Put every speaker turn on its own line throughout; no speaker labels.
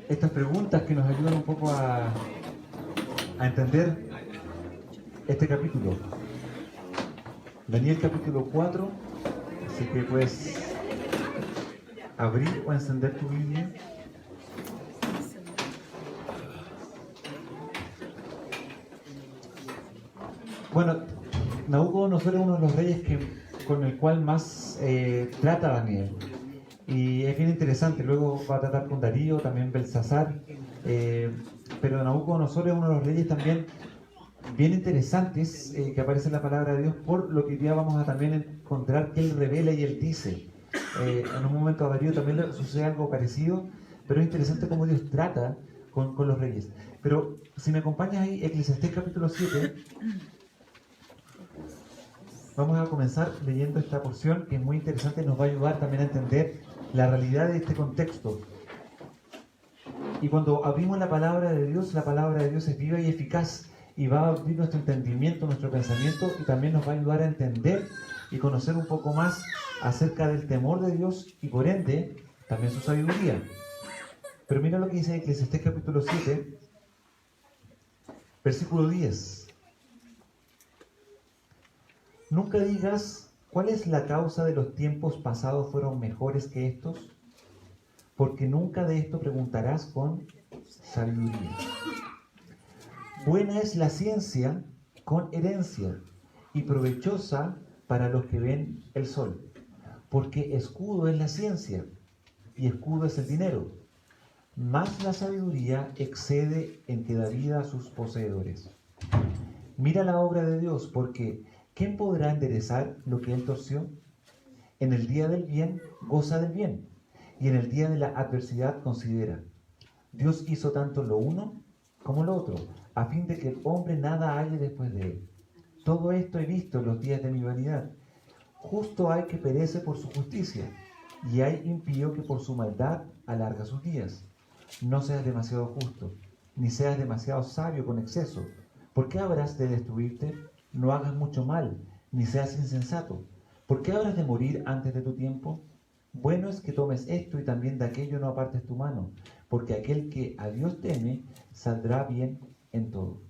estas preguntas que nos ayudan un poco a entender este capítulo. Daniel capítulo 4, así que puedes abrir o encender tu Biblia. Bueno, Nabucodonosor es uno de los reyes con el cual más trata Daniel. Y es bien interesante, luego va a tratar con Darío, también Belsasar, pero Nabucodonosor es uno de los reyes también bien interesantes que aparece en la palabra de Dios, por lo que hoy día vamos a también encontrar que él revela y él dice. En un momento a Darío también le sucede algo parecido, pero es interesante cómo Dios trata con los reyes. Pero si me acompañas ahí, Eclesiastés capítulo 7, vamos a comenzar leyendo esta porción que es muy interesante, nos va a ayudar también a entender la realidad de este contexto. Y cuando abrimos la palabra de Dios es viva y eficaz y va a abrir nuestro entendimiento, nuestro pensamiento, y también nos va a ayudar a entender y conocer un poco más acerca del temor de Dios y por ende también su sabiduría. Pero mira lo que dice Eclesiastés capítulo 7, versículo 10. Nunca digas, ¿cuál es la causa de los tiempos pasados fueron mejores que estos? Porque nunca de esto preguntarás con sabiduría. Buena es la ciencia con herencia y provechosa para los que ven el sol, porque escudo es la ciencia y escudo es el dinero, mas la sabiduría excede en que da vida a sus poseedores. Mira la obra de Dios, porque ¿quién podrá enderezar lo que él torció? En el día del bien goza del bien, y en el día de la adversidad considera. Dios hizo tanto lo uno como lo otro, a fin de que el hombre nada halle después de él. Todo esto he visto en los días de mi vanidad. Justo hay que perece por su justicia, y hay impío que por su maldad alarga sus días. No seas demasiado justo, ni seas demasiado sabio con exceso. ¿Por qué habrás de destruirte? No hagas mucho mal, ni seas insensato. ¿Por qué habrás de morir antes de tu tiempo? Bueno es que tomes esto y también de aquello no apartes tu mano, porque aquel que a Dios teme saldrá bien en todo.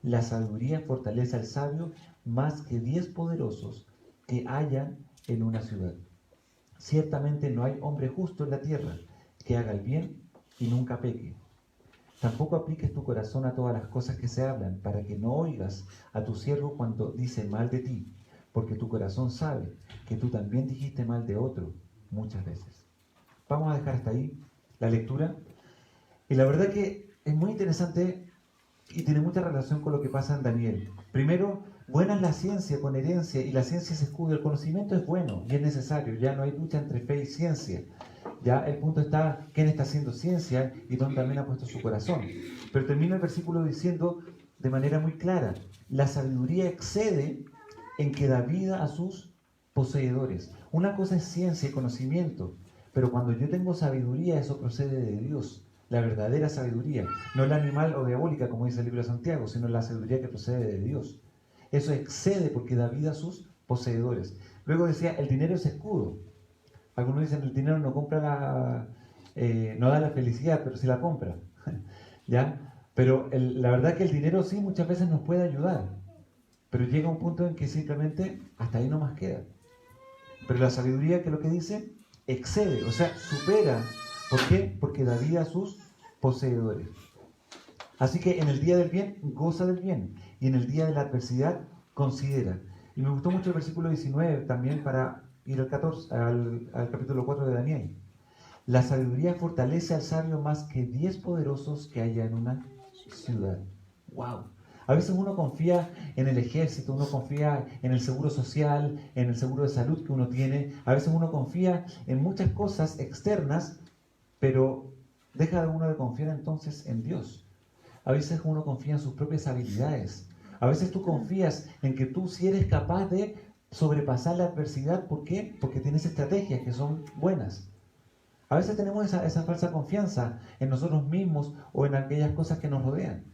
La sabiduría fortalece al sabio más que 10 poderosos que hayan en una ciudad. Ciertamente no hay hombre justo en la tierra que haga el bien y nunca peque. Tampoco apliques tu corazón a todas las cosas que se hablan, para que no oigas a tu siervo cuando dice mal de ti, porque tu corazón sabe que tú también dijiste mal de otro muchas veces. Vamos a dejar hasta ahí la lectura. Y la verdad que es muy interesante y tiene mucha relación con lo que pasa en Daniel. Primero, buena es la ciencia con herencia, y la ciencia es escudo. El conocimiento es bueno y es necesario. Ya no hay lucha entre fe y ciencia. Ya el punto está quién está haciendo ciencia y dónde también ha puesto su corazón. Pero termina el versículo diciendo de manera muy clara: la sabiduría excede en que da vida a sus poseedores. Una cosa es ciencia y conocimiento, pero cuando yo tengo sabiduría, eso procede de Dios. La verdadera sabiduría, no la animal o diabólica como dice el libro de Santiago, sino la sabiduría que procede de Dios. Eso excede porque da vida a sus poseedores. Luego decía, el dinero es escudo. Algunos dicen, el dinero no compra no da la felicidad, pero sí la compra. ¿Ya? Pero la verdad que el dinero sí muchas veces nos puede ayudar, pero llega un punto en que simplemente hasta ahí no más queda. Pero la sabiduría, que es lo que dice, excede, o sea, supera. ¿Por qué? Porque da vida a sus poseedores. Así que en el día del bien, goza del bien. Y en el día de la adversidad, considera. Y me gustó mucho el versículo 19 también para ir al capítulo 4 de Daniel. La sabiduría fortalece al sabio más que 10 poderosos que haya en una ciudad. ¡Wow! A veces uno confía en el ejército, uno confía en el seguro social, en el seguro de salud que uno tiene. A veces uno confía en muchas cosas externas, pero deja de uno de confiar entonces en Dios. A veces uno confía en sus propias habilidades. A veces tú confías en que tú sí eres capaz de sobrepasar la adversidad. ¿Por qué? Porque tienes estrategias que son buenas. A veces tenemos esa falsa confianza en nosotros mismos o en aquellas cosas que nos rodean.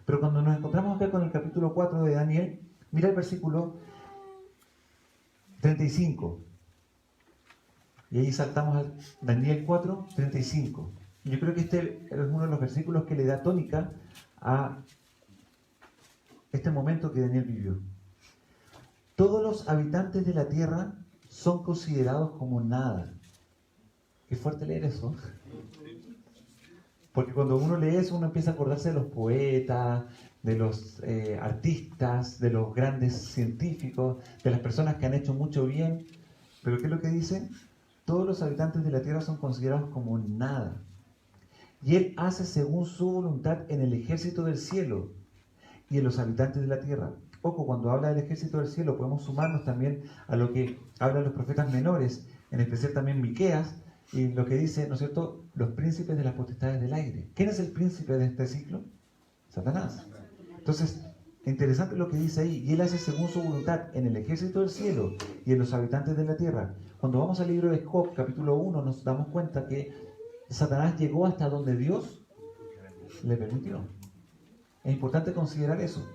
Pero cuando nos encontramos acá con el capítulo 4 de Daniel, mira el versículo 35. Y ahí saltamos a Daniel 4, 35. Yo creo que este es uno de los versículos que le da tónica a este momento que Daniel vivió. Todos los habitantes de la tierra son considerados como nada. Qué fuerte leer eso. Porque cuando uno lee eso, uno empieza a acordarse de los poetas, de los artistas, de los grandes científicos, de las personas que han hecho mucho bien. Pero ¿qué es lo que dice? Todos los habitantes de la tierra son considerados como nada. Y Él hace según su voluntad en el ejército del cielo y en los habitantes de la tierra. Ojo, cuando habla del ejército del cielo, podemos sumarnos también a lo que hablan los profetas menores, en especial también Miqueas, y lo que dice, ¿no es cierto?, los príncipes de las potestades del aire. ¿Quién es el príncipe de este ciclo? Satanás. Entonces, interesante lo que dice ahí. Y Él hace según su voluntad en el ejército del cielo y en los habitantes de la tierra. Cuando vamos al libro de Job, capítulo 1, nos damos cuenta que Satanás llegó hasta donde Dios le permitió. Es importante considerar eso.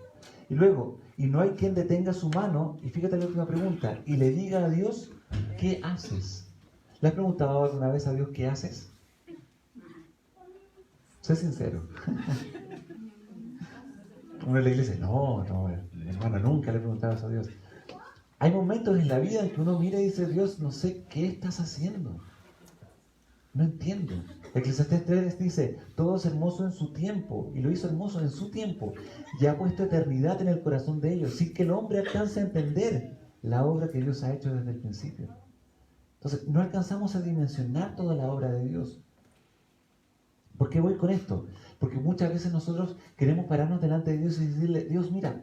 Y luego, y no hay quien detenga su mano, y fíjate la última pregunta, y le diga a Dios, ¿qué haces? ¿Le has preguntado alguna vez a Dios qué haces? Sé sincero. Uno en la iglesia, no, hermano, nunca le he preguntado eso a Dios. Hay momentos en la vida en que uno mira y dice, Dios, no sé qué estás haciendo. No entiendo. Eclesiastés 3 dice, todo es hermoso en su tiempo, y lo hizo hermoso en su tiempo, y ha puesto eternidad en el corazón de ellos, sin que el hombre alcance a entender la obra que Dios ha hecho desde el principio. Entonces, no alcanzamos a dimensionar toda la obra de Dios. ¿Por qué voy con esto? Porque muchas veces nosotros queremos pararnos delante de Dios y decirle, Dios, mira,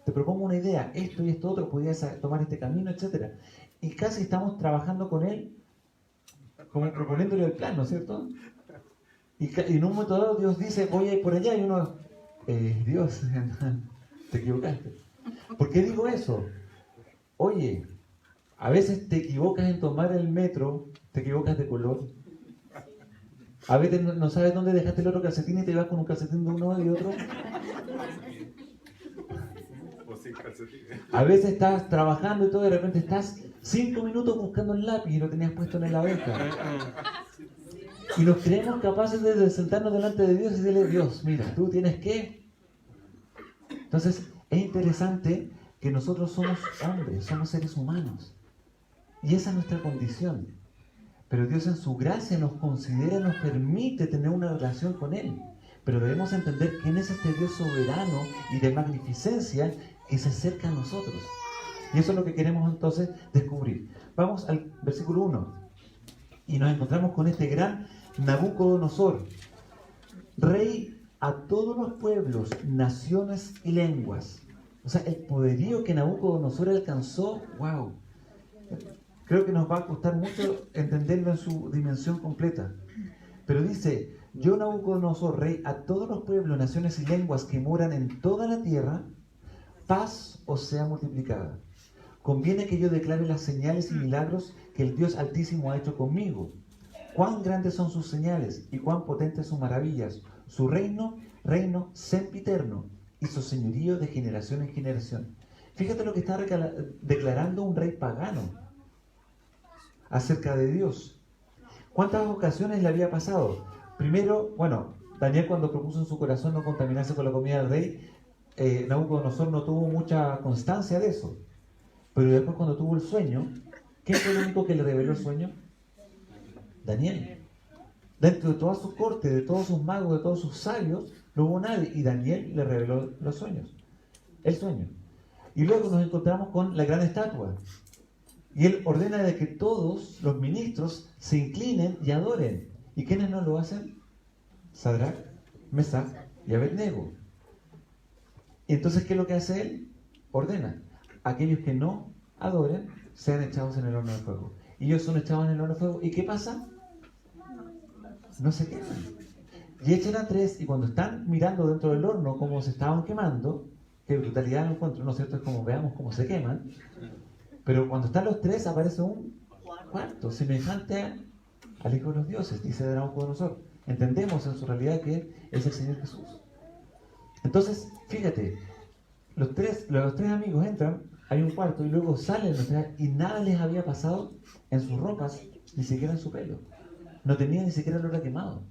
te propongo una idea, esto y esto otro, podrías tomar este camino, etc. Y casi estamos trabajando con Él, como proponiéndole el plan, ¿no es cierto? Y en un momento dado Dios dice, voy a ir por allá, y uno, Dios, te equivocaste. ¿Por qué digo eso? Oye, a veces te equivocas en tomar el metro, te equivocas de color. A veces no sabes dónde dejaste el otro calcetín y te vas con un calcetín de uno y otro. A veces estás trabajando y todo, de repente estás 5 minutos buscando el lápiz y lo tenías puesto en la oreja. Y nos creemos capaces de sentarnos delante de Dios y decirle, Dios, mira, tú tienes que... Entonces, es interesante que nosotros somos hombres, somos seres humanos. Y esa es nuestra condición. Pero Dios en su gracia nos considera, nos permite tener una relación con Él. Pero debemos entender quién es este Dios soberano y de magnificencia que se acerca a nosotros. Y eso es lo que queremos entonces descubrir. Vamos al versículo 1. Y nos encontramos con este gran Nabucodonosor, rey a todos los pueblos, naciones y lenguas. O sea, el poderío que Nabucodonosor alcanzó, wow. Creo que nos va a costar mucho entenderlo en su dimensión completa. Pero dice, yo Nabucodonosor, rey a todos los pueblos, naciones y lenguas que moran en toda la tierra, paz os sea multiplicada. Conviene que yo declare las señales y milagros que el Dios Altísimo ha hecho conmigo. Cuán grandes son sus señales y cuán potentes sus maravillas. Su reino sempiterno y su señorío de generación en generación. Fíjate lo que está declarando un rey pagano acerca de Dios. ¿Cuántas ocasiones le había pasado? Primero, bueno, Daniel cuando propuso en su corazón no contaminarse con la comida del rey, Nabucodonosor no tuvo mucha constancia de eso. Pero después cuando tuvo el sueño, ¿quién fue el único que le reveló el sueño? Daniel. Dentro de toda su corte, de todos sus magos, de todos sus sabios, no hubo nadie. Y Daniel le reveló los sueños. El sueño. Y luego nos encontramos con la gran estatua. Y él ordena de que todos los ministros se inclinen y adoren. ¿Y quiénes no lo hacen? Sadrach, Mesach y Abednego. Y entonces, ¿qué es lo que hace él? Ordena. Aquellos que no adoren sean echados en el horno de fuego. Y ellos son echados en el horno de fuego. ¿Y qué pasa? No se queman. Y echan a 3 y cuando están mirando dentro del horno cómo se estaban quemando, qué brutalidad lo encuentro, ¿no es cierto? Es como veamos cómo se queman. Pero cuando están los 3 aparece un cuarto, semejante al Hijo de los Dioses, dice Nabucodonosor. Entendemos en su realidad que es el Señor Jesús. Entonces, fíjate, los tres amigos entran, hay un cuarto y luego salen y nada les había pasado en sus ropas, ni siquiera en su pelo. No tenía ni siquiera el olor a quemado.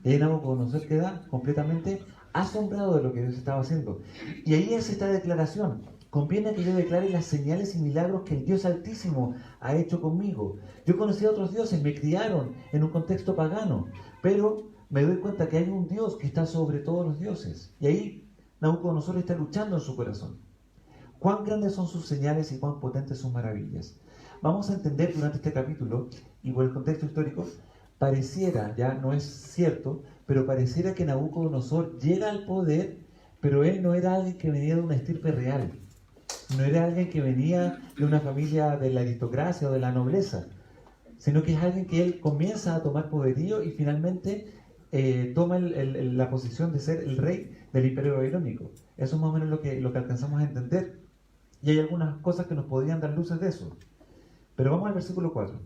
Y ahí Nabucodonosor queda completamente asombrado de lo que Dios estaba haciendo. Y ahí es esta declaración: conviene que yo declare las señales y milagros que el Dios Altísimo ha hecho conmigo. Yo conocí a otros dioses, me criaron en un contexto pagano, pero me doy cuenta que hay un Dios que está sobre todos los dioses. Y ahí Nabucodonosor está luchando en su corazón. Cuán grandes son sus señales y cuán potentes sus maravillas. Vamos a entender durante este capítulo, y por el contexto histórico, pareciera, ya no es cierto, pero pareciera que Nabucodonosor llega al poder, pero él no era alguien que venía de una estirpe real. No era alguien que venía de una familia de la aristocracia o de la nobleza, sino que es alguien que él comienza a tomar poderío y finalmente toma la posición de ser el rey del imperio babilónico. Eso es más o menos lo que alcanzamos a entender. Y hay algunas cosas que nos podrían dar luces de eso. Pero vamos al versículo 4.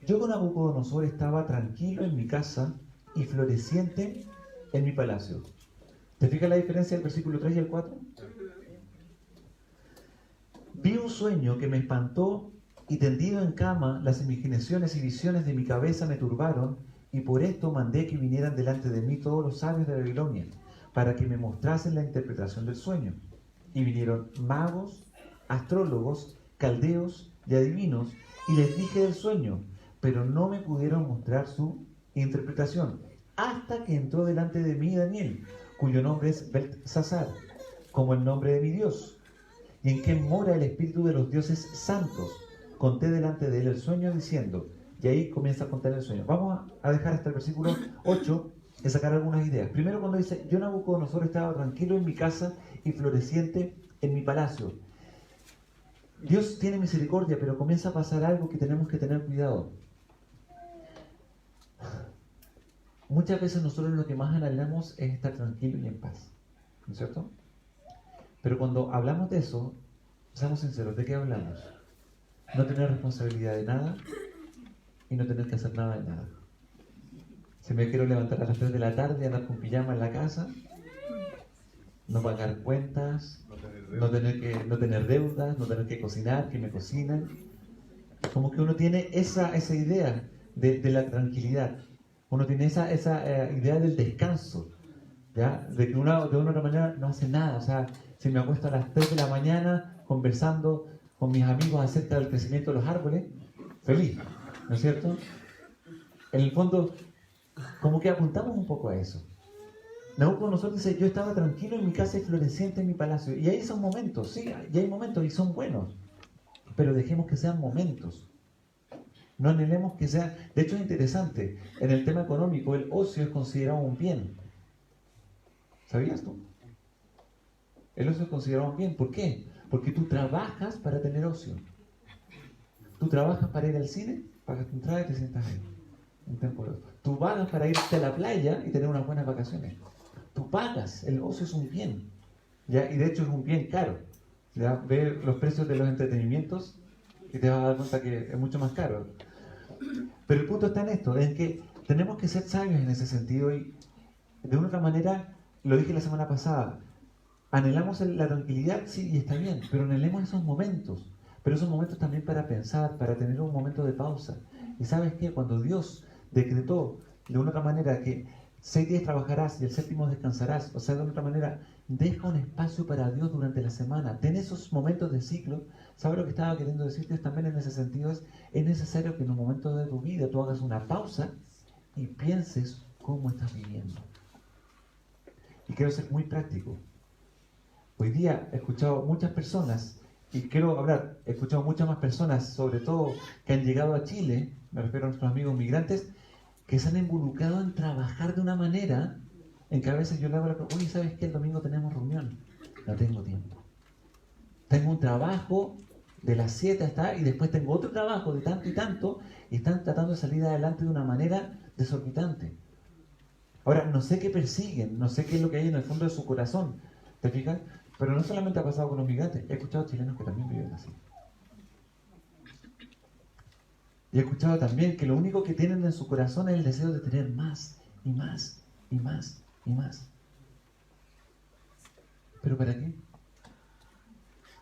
Yo con Nabucodonosor estaba tranquilo en mi casa y floreciente en mi palacio. ¿Te fijas la diferencia del versículo 3 y el 4? Vi un sueño que me espantó y tendido en cama las imaginaciones y visiones de mi cabeza me turbaron, y por esto mandé que vinieran delante de mí todos los sabios de Babilonia para que me mostrasen la interpretación del sueño. Y vinieron magos, astrólogos, caldeos y adivinos, y les dije del sueño, pero no me pudieron mostrar su interpretación, hasta que entró delante de mí Daniel, cuyo nombre es Beltsasar, como el nombre de mi Dios, y en quien mora el espíritu de los dioses santos. Conté delante de él el sueño diciendo, y ahí comienza a contar el sueño. Vamos a dejar hasta el versículo 8 y sacar algunas ideas. Primero, cuando dice, yo Nabucodonosor estaba tranquilo en mi casa y floreciente en mi palacio. Dios tiene misericordia, pero comienza a pasar algo que tenemos que tener cuidado. Muchas veces nosotros lo que más anhelamos es estar tranquilo y en paz, ¿no es cierto? Pero cuando hablamos de eso, seamos sinceros, ¿de qué hablamos? No tener responsabilidad de nada y no tener que hacer nada de nada. Si me quiero levantar a las 3 de la tarde, andar con pijama en la casa, no pagar cuentas, no tener deudas, no tener que cocinar, que me cocinen. Como que uno tiene esa idea de la tranquilidad. Uno tiene esa idea del descanso, ¿ya? De que uno de una u otra manera no hace nada. O sea, si me acuesto a las 3 de la mañana conversando con mis amigos acerca del crecimiento de los árboles, feliz, ¿no es cierto? En el fondo, como que apuntamos un poco a eso. Nabucodonosor dice, yo estaba tranquilo en mi casa y floreciente en mi palacio. Y ahí son momentos, sí, y hay momentos y son buenos. Pero dejemos que sean momentos. No anhelemos que sea... De hecho es interesante, en el tema económico el ocio es considerado un bien. ¿Sabías tú? El ocio es considerado un bien. ¿Por qué? Porque tú trabajas para tener ocio. Tú trabajas para ir al cine, pagas tu entrada y te sientas ahí. Un tiempo de ocio. Tú pagas para irte a la playa y tener unas buenas vacaciones. Tú pagas, el ocio es un bien. ¿Ya? Y de hecho es un bien caro. ¿Ya? Ve los precios de los entretenimientos y te vas a dar cuenta que es mucho más caro. Pero el punto está en esto, en que tenemos que ser sabios en ese sentido y de una otra manera, lo dije la semana pasada, anhelamos la tranquilidad, sí, y está bien, pero anhelemos esos momentos. Pero esos momentos también para pensar, para tener un momento de pausa. Y ¿sabes qué? Cuando Dios decretó de una otra manera que 6 días trabajarás y el séptimo descansarás, o sea, de una otra manera, deja un espacio para Dios durante la semana. Ten esos momentos de ciclo. ¿Sabes lo que estaba queriendo decirte también en ese sentido? Es necesario que en un momento de tu vida tú hagas una pausa y pienses cómo estás viviendo. Y quiero ser muy práctico. Hoy día he escuchado muchas personas, y quiero hablar, he escuchado muchas más personas, sobre todo que han llegado a Chile, me refiero a nuestros amigos migrantes, que se han involucrado en trabajar de una manera en que a veces yo le hago la pregunta, oye, ¿sabes qué? El domingo tenemos reunión. No tengo tiempo. Tengo un trabajo de las 7 hasta, y después tengo otro trabajo de tanto y tanto, y están tratando de salir adelante de una manera desorbitante. Ahora, no sé qué persiguen, no sé qué es lo que hay en el fondo de su corazón, ¿te fijas? Pero no solamente ha pasado con los migrantes, he escuchado chilenos que también viven así. Y he escuchado también que lo único que tienen en su corazón es el deseo de tener más, y más, y más, y más. ¿Pero para qué?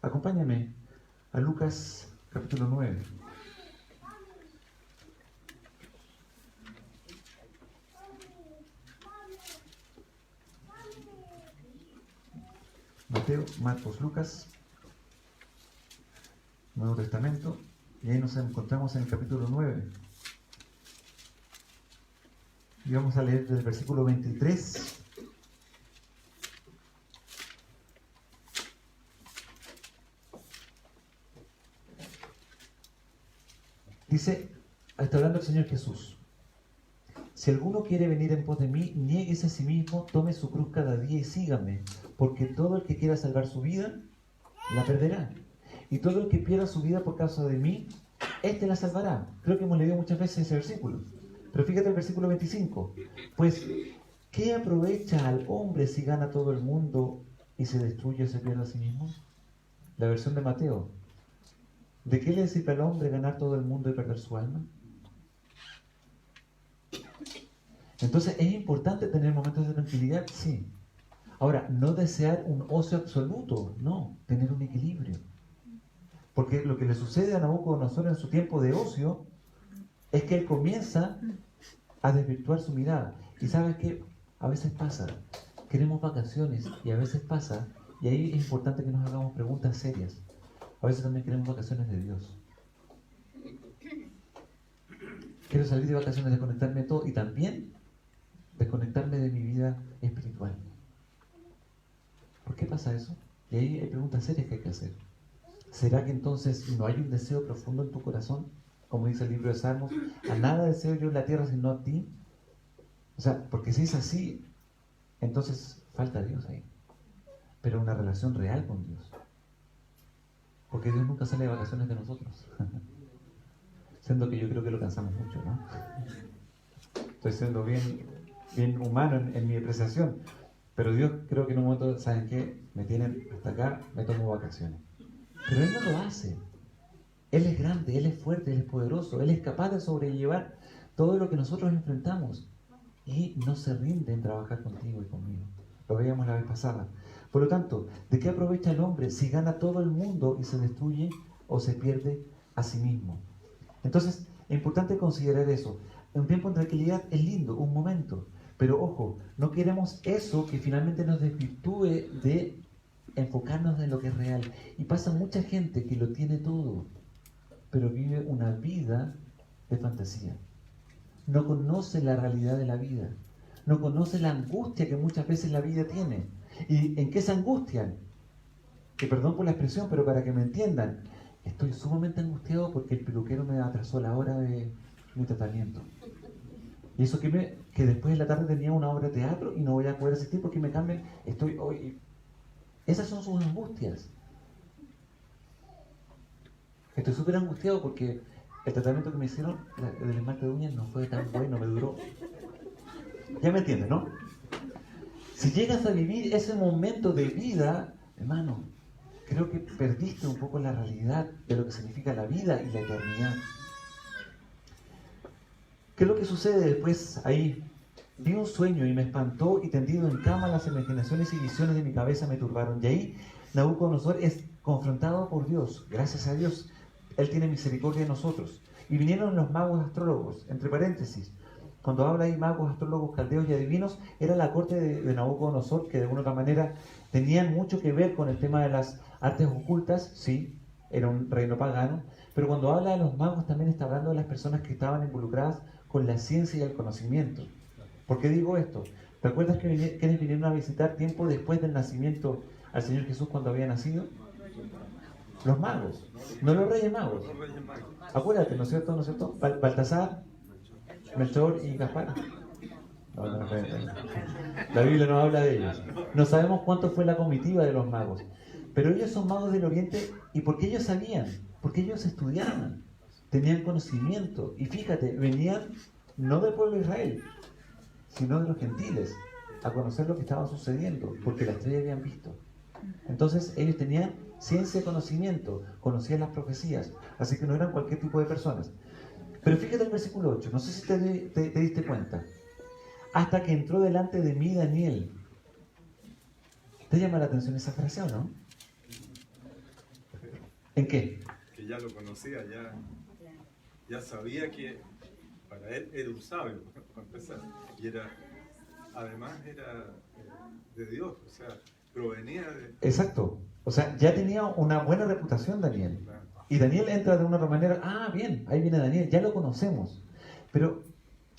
Acompáñame a Lucas capítulo 9. Mateo, Marcos, Lucas, Nuevo Testamento, y ahí nos encontramos en el capítulo 9. Y vamos a leer del versículo 23. Dice, está hablando el Señor Jesús: si alguno quiere venir en pos de mí, niéguese a sí mismo, tome su cruz cada día y sígame, porque todo el que quiera salvar su vida, la perderá. Y todo el que pierda su vida por causa de mí, éste la salvará. Creo que hemos leído muchas veces ese versículo. Pero fíjate el versículo 25. Pues, ¿qué aprovecha al hombre si gana todo el mundo y se destruye o se pierde a sí mismo? La versión de Mateo. ¿De qué le sirve al hombre ganar todo el mundo y perder su alma? Entonces, ¿es importante tener momentos de tranquilidad? Sí. Ahora, no desear un ocio absoluto, no, tener un equilibrio. Porque lo que le sucede a Nabucodonosor en su tiempo de ocio es que él comienza a desvirtuar su mirada. Y ¿sabes qué? A veces pasa, queremos vacaciones y a veces pasa, y ahí es importante que nos hagamos preguntas serias. A veces también queremos vacaciones de Dios. Quiero salir de vacaciones, desconectarme de todo y también desconectarme de mi vida espiritual. ¿Por qué pasa eso? Y ahí hay preguntas serias que hay que hacer. ¿Será que entonces no hay un deseo profundo en tu corazón? Como dice el libro de Salmos, a nada deseo yo en la tierra sino a ti. O sea, porque si es así, entonces falta Dios ahí. Pero una relación real con Dios. Porque Dios nunca sale de vacaciones de nosotros. Siendo que yo creo que lo cansamos mucho, ¿no? Estoy siendo bien humano en mi apreciación. Pero Dios creo que en un momento, ¿saben qué? Me tienen hasta acá, me tomo vacaciones. Pero Él no lo hace. Él es grande, Él es fuerte, Él es poderoso, Él es capaz de sobrellevar todo lo que nosotros enfrentamos. Y no se rinde en trabajar contigo y conmigo. Lo veíamos la vez pasada. Por lo tanto, ¿de qué aprovecha el hombre si gana todo el mundo y se destruye o se pierde a sí mismo? Entonces, es importante considerar eso. Un tiempo en tranquilidad es lindo, un momento. Pero ojo, no queremos eso que finalmente nos desvirtúe de enfocarnos en lo que es real. Y pasa mucha gente que lo tiene todo, pero vive una vida de fantasía. No conoce la realidad de la vida. No conoce la angustia que muchas veces la vida tiene. ¿Y en qué se angustian? Que perdón por la expresión, pero para que me entiendan, estoy sumamente angustiado porque el peluquero me atrasó la hora de mi tratamiento. Y eso que después de la tarde tenía una obra de teatro y no voy a poder asistir porque me cambian. Estoy hoy. Esas son sus angustias. Estoy súper angustiado porque el tratamiento que me hicieron del esmalte de uñas no fue tan bueno, me duró. Ya me entiendes, ¿no? Si llegas a vivir ese momento de vida, hermano, creo que perdiste un poco la realidad de lo que significa la vida y la eternidad. ¿Qué es lo que sucede después ahí? Vi un sueño y me espantó y tendido en cama las imaginaciones y visiones de mi cabeza me turbaron. Y ahí Nabucodonosor es confrontado por Dios. Gracias a Dios, Él tiene misericordia de nosotros. Y vinieron los magos astrólogos, entre paréntesis. Cuando habla ahí magos, astrólogos, caldeos y adivinos, era la corte de Nabucodonosor, que de alguna otra manera tenían mucho que ver con el tema de las artes ocultas. Sí, era un reino pagano. Pero cuando habla de los magos también está hablando de las personas que estaban involucradas con la ciencia y el conocimiento. ¿Por qué digo esto? ¿Recuerdas quienes vinieron a visitar tiempo después del nacimiento al Señor Jesús cuando había nacido? Los magos, no los reyes magos. Acuérdate, ¿no es cierto? ¿No es cierto? Baltasar, Melchor y Gaspar. No, la Biblia no habla de ellos. No sabemos cuánto fue la comitiva de los magos. Pero ellos son magos del Oriente y porque ellos sabían, porque ellos estudiaban, tenían conocimiento. Y fíjate, venían no del pueblo de Israel, sino de los gentiles, a conocer lo que estaba sucediendo, porque la estrella habían visto. Entonces ellos tenían ciencia y conocimiento, conocían las profecías, así que no eran cualquier tipo de personas. Pero fíjate el versículo 8, no sé si te diste cuenta. Hasta que entró delante de mí Daniel. ¿Te llama la atención esa frase o no? ¿En qué?
Que ya lo conocía, ya sabía que para él era un sabio, para empezar. Y además era de Dios, o sea, provenía de...
Exacto. O sea, ya tenía una buena reputación Daniel.
Claro.
Y Daniel entra de una otra manera. Ah, bien, ahí viene Daniel, ya lo conocemos. Pero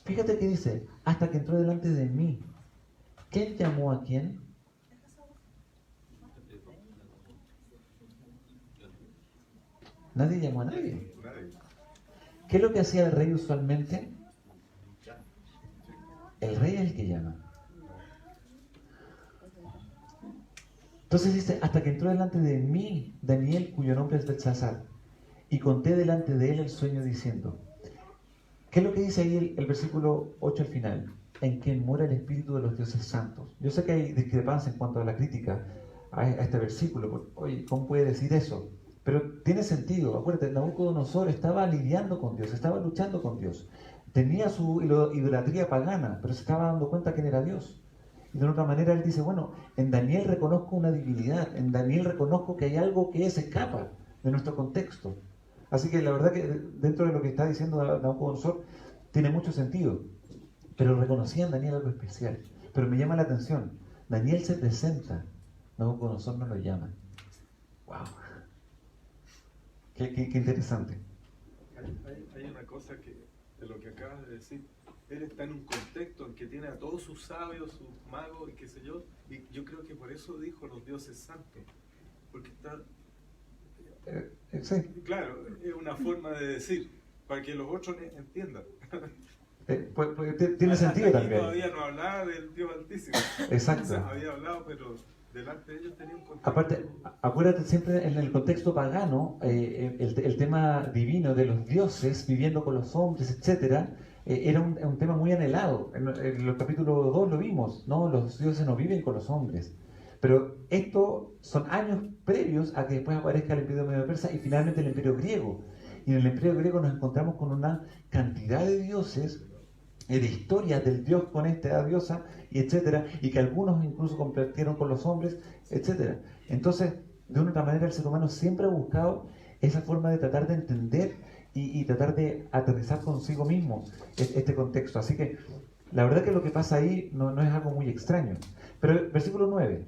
fíjate que dice, hasta que entró delante de mí. ¿Quién llamó a quién? Nadie llamó a nadie.
Nadie.
¿Qué es lo que hacía el rey usualmente? El rey es el que llama. Entonces dice, hasta que entró delante de mí Daniel, cuyo nombre es Beltsasar, y conté delante de él el sueño diciendo, ¿qué es lo que dice ahí el versículo 8 al final? En quien mora el espíritu de los dioses santos. Yo sé que hay discrepancia en cuanto a la crítica a este versículo, porque, oye, ¿cómo puede decir eso? Pero tiene sentido. Acuérdate, Nabucodonosor estaba lidiando con Dios, estaba luchando con Dios. Tenía su idolatría pagana, pero se estaba dando cuenta quién era Dios. Y de otra manera él dice, bueno, en Daniel reconozco una divinidad, en Daniel reconozco que hay algo que se escapa de nuestro contexto. Así que la verdad que dentro de lo que está diciendo Nabucodonosor tiene mucho sentido. Pero reconocía en Daniel algo especial. Pero me llama la atención, Daniel se presenta, Nabucodonosor no lo llama. ¡Wow! Qué interesante.
Hay una cosa que, de lo que acabas de decir, él está en un contexto en que tiene a todos sus sabios, sus magos y qué sé yo, y yo creo que por eso dijo los dioses santos, porque está,
Sí.
claro, es una forma de decir, para que los otros entiendan.
Tiene sentido
Hasta aquí
también.
todavía no hablaba del Dios Altísimo.
Exacto.
O sea, había hablado, pero delante de ellos tenía un contexto.
Aparte, acuérdate siempre en el contexto pagano, el tema divino de los dioses viviendo con los hombres, etcétera, era un tema muy anhelado. En el capítulo 2 lo vimos, ¿no? Los dioses no viven con los hombres. Pero esto son años previos a que después aparezca el imperio medo-persa y finalmente el imperio griego. Y en el imperio griego nos encontramos con una cantidad de dioses, de historias del dios con esta diosa, y etcétera, y que algunos incluso compartieron con los hombres, etcétera. Entonces, de una otra manera, el ser humano siempre ha buscado esa forma de tratar de entender y tratar de aterrizar consigo mismo este contexto. Así que, la verdad que lo que pasa ahí no es algo muy extraño. Pero, versículo 9.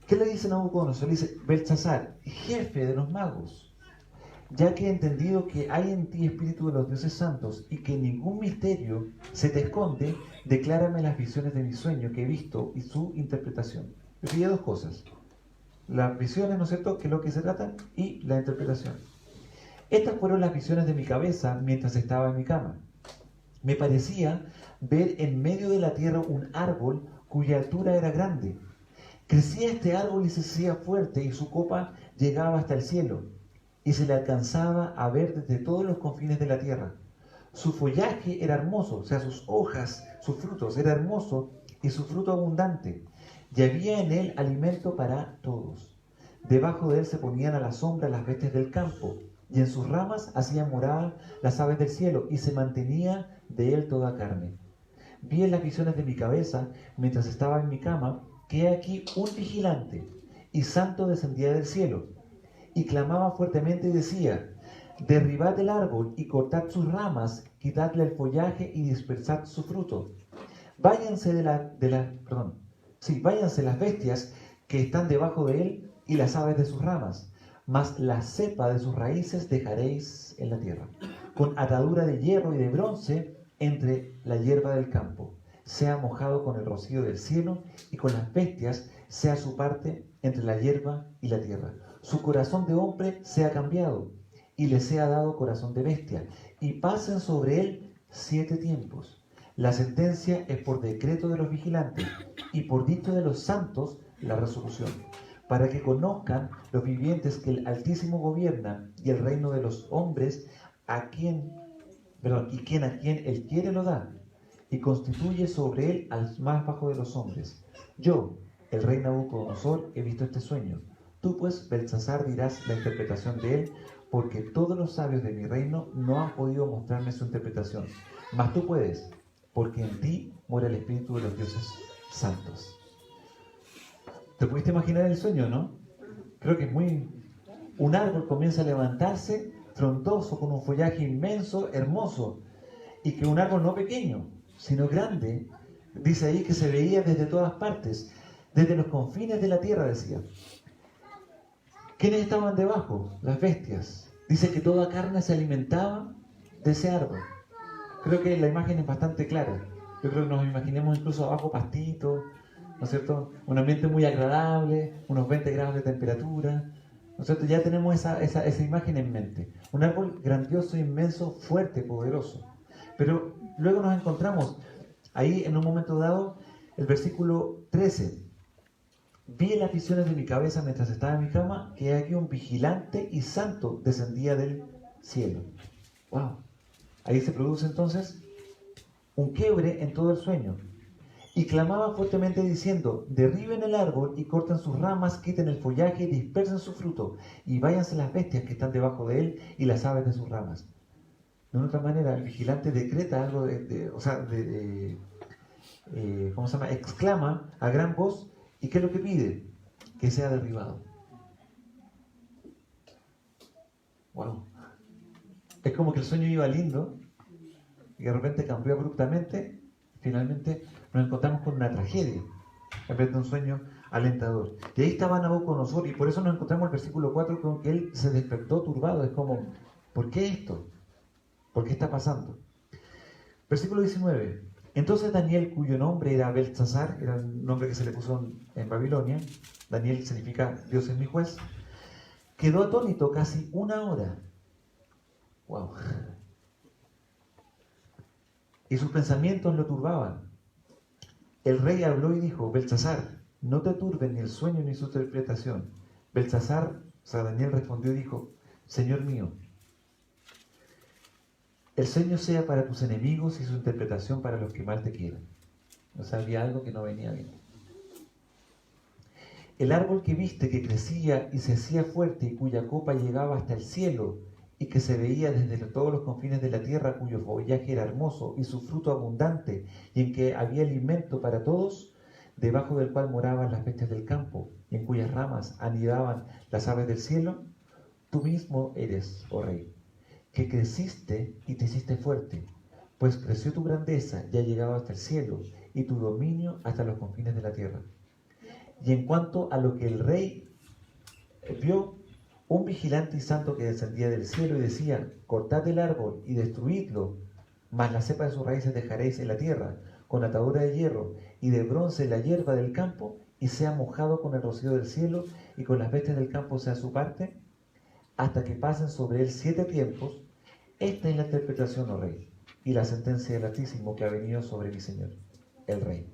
¿Qué le dice Nabucodonosor? Le dice, Beltsasar, jefe de los magos, ya que he entendido que hay en ti espíritu de los dioses santos y que ningún misterio se te esconde, declárame las visiones de mi sueño que he visto y su interpretación. Yo pillé dos cosas. Las visiones, ¿no es cierto?, que es lo que se trata, y la interpretación. Estas fueron las visiones de mi cabeza mientras estaba en mi cama. Me parecía ver en medio de la tierra un árbol cuya altura era grande. Crecía este árbol y se hacía fuerte y su copa llegaba hasta el cielo y se le alcanzaba a ver desde todos los confines de la tierra. Su follaje era hermoso, o sea, sus hojas, sus frutos, era hermoso y su fruto abundante. Y había en él alimento para todos. Debajo de él se ponían a la sombra las bestias del campo y en sus ramas hacían morada las aves del cielo y se mantenía de él toda carne. Vi en las visiones de mi cabeza, mientras estaba en mi cama, que aquí un vigilante y santo descendía del cielo y clamaba fuertemente y decía, derribad el árbol y cortad sus ramas, quitadle el follaje y dispersad su fruto. Váyanse váyanse las bestias que están debajo de él y las aves de sus ramas, mas la cepa de sus raíces dejaréis en la tierra, con atadura de hierro y de bronce entre la hierba del campo. Sea mojado con el rocío del cielo y con las bestias sea su parte entre la hierba y la tierra. Su corazón de hombre sea cambiado y le sea dado corazón de bestia y pasen sobre él 7 tiempos. La sentencia es por decreto de los vigilantes y por dicho de los santos la resolución, para que conozcan los vivientes que el Altísimo gobierna y el reino de los hombres a quien él quiere lo da y constituye sobre él al más bajo de los hombres. Yo, el rey Nabucodonosor, he visto este sueño. Tú pues, Beltsasar, dirás la interpretación de él, porque todos los sabios de mi reino no han podido mostrarme su interpretación. Mas tú puedes, porque en ti mora el espíritu de los dioses santos. ¿Te pudiste imaginar el sueño, no? Creo que es muy... Un árbol comienza a levantarse, frondoso, con un follaje inmenso, hermoso, y que un árbol no pequeño, sino grande, dice ahí que se veía desde todas partes. desde los confines de la tierra, decía. ¿Quiénes estaban debajo? Las bestias. Dice que toda carne se alimentaba de ese árbol. Creo que la imagen es bastante clara. Yo creo que nos imaginemos incluso abajo pastitos, ¿no es cierto? Un ambiente muy agradable, unos 20 grados de temperatura, ¿no es cierto? Ya tenemos esa imagen en mente. Un árbol grandioso, inmenso, fuerte, poderoso. Pero luego nos encontramos ahí en un momento dado, el versículo 13. Vi en las visiones de mi cabeza mientras estaba en mi cama que aquí un vigilante y santo descendía del cielo. ¡Wow! Ahí se produce entonces un quiebre en todo el sueño. Y clamaba fuertemente diciendo: derriben el árbol y corten sus ramas, quiten el follaje y dispersen su fruto, y váyanse las bestias que están debajo de él y las aves de sus ramas. De otra manera, el vigilante decreta algo ¿cómo se llama? Exclama a gran voz. ¿Y qué es lo que pide? Que sea derribado. Wow. Es como que el sueño iba lindo y de repente cambió abruptamente. Finalmente nos encontramos con una tragedia en vez de un sueño alentador. Y ahí estaba Nabucodonosor, y por eso nos encontramos en el versículo 4 con que él se despertó turbado. Es como, ¿por qué esto? ¿Por qué está pasando? Versículo 19. Entonces Daniel, cuyo nombre era Beltsasar, era el nombre que se le puso en Babilonia, Daniel significa Dios es mi juez, quedó atónito casi una hora. Wow. Y sus pensamientos lo turbaban. El rey habló y dijo: Beltsasar, no te turben ni el sueño ni su interpretación. Beltsasar, o sea, Daniel respondió y dijo: Señor mío, el sueño sea para tus enemigos y su interpretación para los que mal te quieran. O sea, había algo que no venía bien. El árbol que viste que crecía y se hacía fuerte y cuya copa llegaba hasta el cielo y que se veía desde todos los confines de la tierra, cuyo follaje era hermoso y su fruto abundante y en que había alimento para todos, debajo del cual moraban las bestias del campo y en cuyas ramas anidaban las aves del cielo, tú mismo eres, oh rey, que creciste y te hiciste fuerte, pues creció tu grandeza y ha llegado hasta el cielo, y tu dominio hasta los confines de la tierra. Y en cuanto a lo que el rey vio, un vigilante y santo que descendía del cielo y decía: cortad el árbol y destruidlo, mas la cepa de sus raíces dejaréis en la tierra, con atadura de hierro y de bronce la hierba del campo, y sea mojado con el rocío del cielo, y con las bestias del campo sea su parte, hasta que pasen sobre él 7 tiempos. Esta es la interpretación, oh rey, y la sentencia del Altísimo que ha venido sobre mi señor, el rey.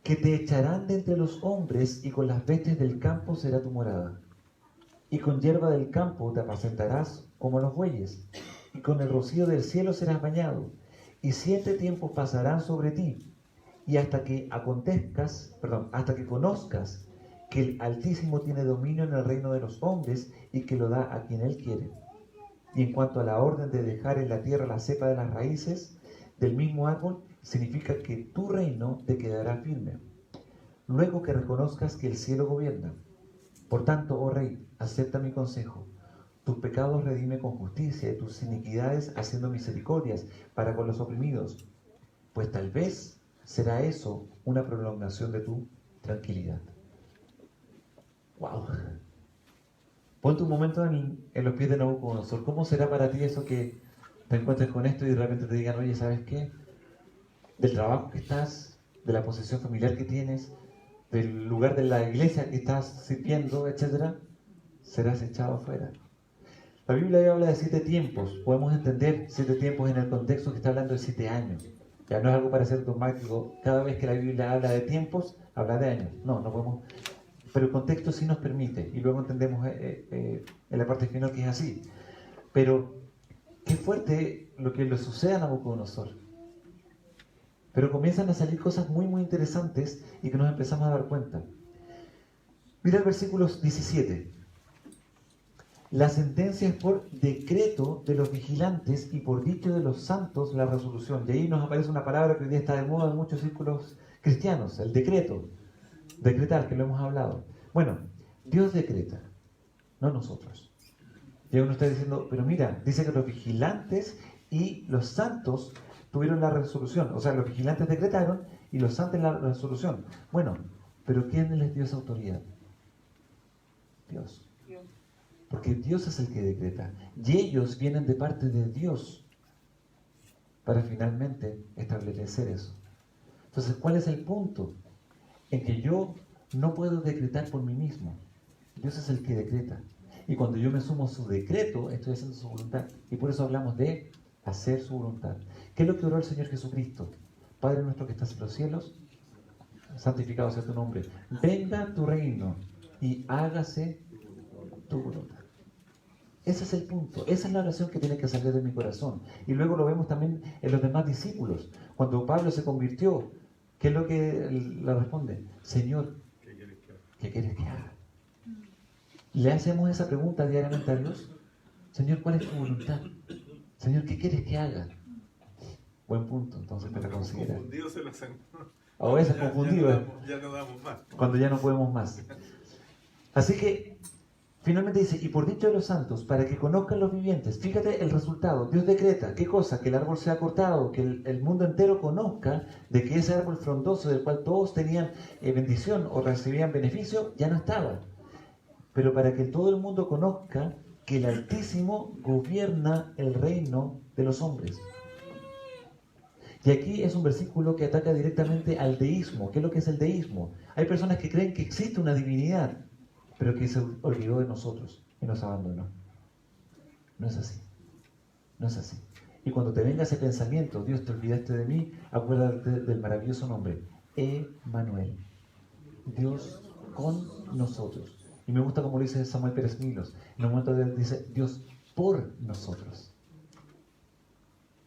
Que te echarán de entre los hombres, y con las bestias del campo será tu morada. Y con hierba del campo te apacentarás como los bueyes, y con el rocío del cielo serás bañado. Y 7 tiempos pasarán sobre ti, y hasta que conozcas que el Altísimo tiene dominio en el reino de los hombres y que lo da a quien él quiere. Y en cuanto a la orden de dejar en la tierra la cepa de las raíces del mismo árbol, significa que tu reino te quedará firme, luego que reconozcas que el cielo gobierna. Por tanto, oh rey, acepta mi consejo. Tus pecados redime con justicia y tus iniquidades haciendo misericordias para con los oprimidos, pues tal vez será eso una prolongación de tu tranquilidad. ¡Wow! Ponte un momento en los pies de Nabucodonosor. ¿Cómo será para ti eso que te encuentres con esto y de repente te digan: oye, ¿sabes qué? Del trabajo que estás, de la posesión familiar que tienes, del lugar de la iglesia que estás sirviendo, etcétera, serás echado afuera. La Biblia habla de 7 tiempos. Podemos entender 7 tiempos en el contexto que está hablando de 7 años. Ya no es algo para ser dogmático. Cada vez que la Biblia habla de tiempos, habla de años. No podemos. Pero el contexto sí nos permite, y luego entendemos en la parte final que es así. Pero qué fuerte lo que le sucede a Nabucodonosor. Pero comienzan a salir cosas muy, muy interesantes y que nos empezamos a dar cuenta. Mira el versículo 17. La sentencia es por decreto de los vigilantes y por dicho de los santos la resolución. Y ahí nos aparece una palabra que hoy día está de moda en muchos círculos cristianos, el decreto. Decretar, que lo hemos hablado. Bueno, Dios decreta, no nosotros. Y uno está diciendo: pero mira, dice que los vigilantes y los santos tuvieron la resolución. O sea, los vigilantes decretaron y los santos la resolución. Bueno, pero ¿quién les dio esa autoridad? Dios. Porque Dios es el que decreta. Y ellos vienen de parte de Dios para finalmente establecer eso. Entonces, ¿cuál es el punto? En que yo no puedo decretar por mí mismo. Dios es el que decreta. Y cuando yo me sumo a su decreto, estoy haciendo su voluntad. Y por eso hablamos de hacer su voluntad. ¿Qué es lo que oró el Señor Jesucristo? Padre nuestro que estás en los cielos, santificado sea tu nombre. Venga tu reino y hágase tu voluntad. Ese es el punto. Esa es la oración que tiene que salir de mi corazón. Y luego lo vemos también en los demás discípulos. Cuando Pablo se convirtió, ¿qué es lo que le responde? Señor, ¿qué quieres que haga? ¿Le hacemos esa pregunta diariamente a Dios? Señor, ¿cuál es tu voluntad? Señor, ¿qué quieres que haga? Buen punto, entonces para considerar.
Confundido se lo hacen.
A veces confundido.
Ya no damos más.
Cuando ya no podemos más. Así que, finalmente dice, y por dicho de los santos, para que conozcan los vivientes. Fíjate el resultado. Dios decreta, ¿qué cosa? Que el árbol sea cortado, que el mundo entero conozca de que ese árbol frondoso del cual todos tenían bendición o recibían beneficio, ya no estaba. Pero para que todo el mundo conozca que el Altísimo gobierna el reino de los hombres. Y aquí es un versículo que ataca directamente al deísmo. ¿Qué es lo que es el deísmo? Hay personas que creen que existe una divinidad, pero que se olvidó de nosotros y nos abandonó. No es así. No es así. Y cuando te venga ese pensamiento, Dios, te olvidaste de mí, acuérdate del maravilloso nombre, Emmanuel. Dios con nosotros. Y me gusta como lo dice Samuel Pérez Milos. En un momento dice, Dios por nosotros.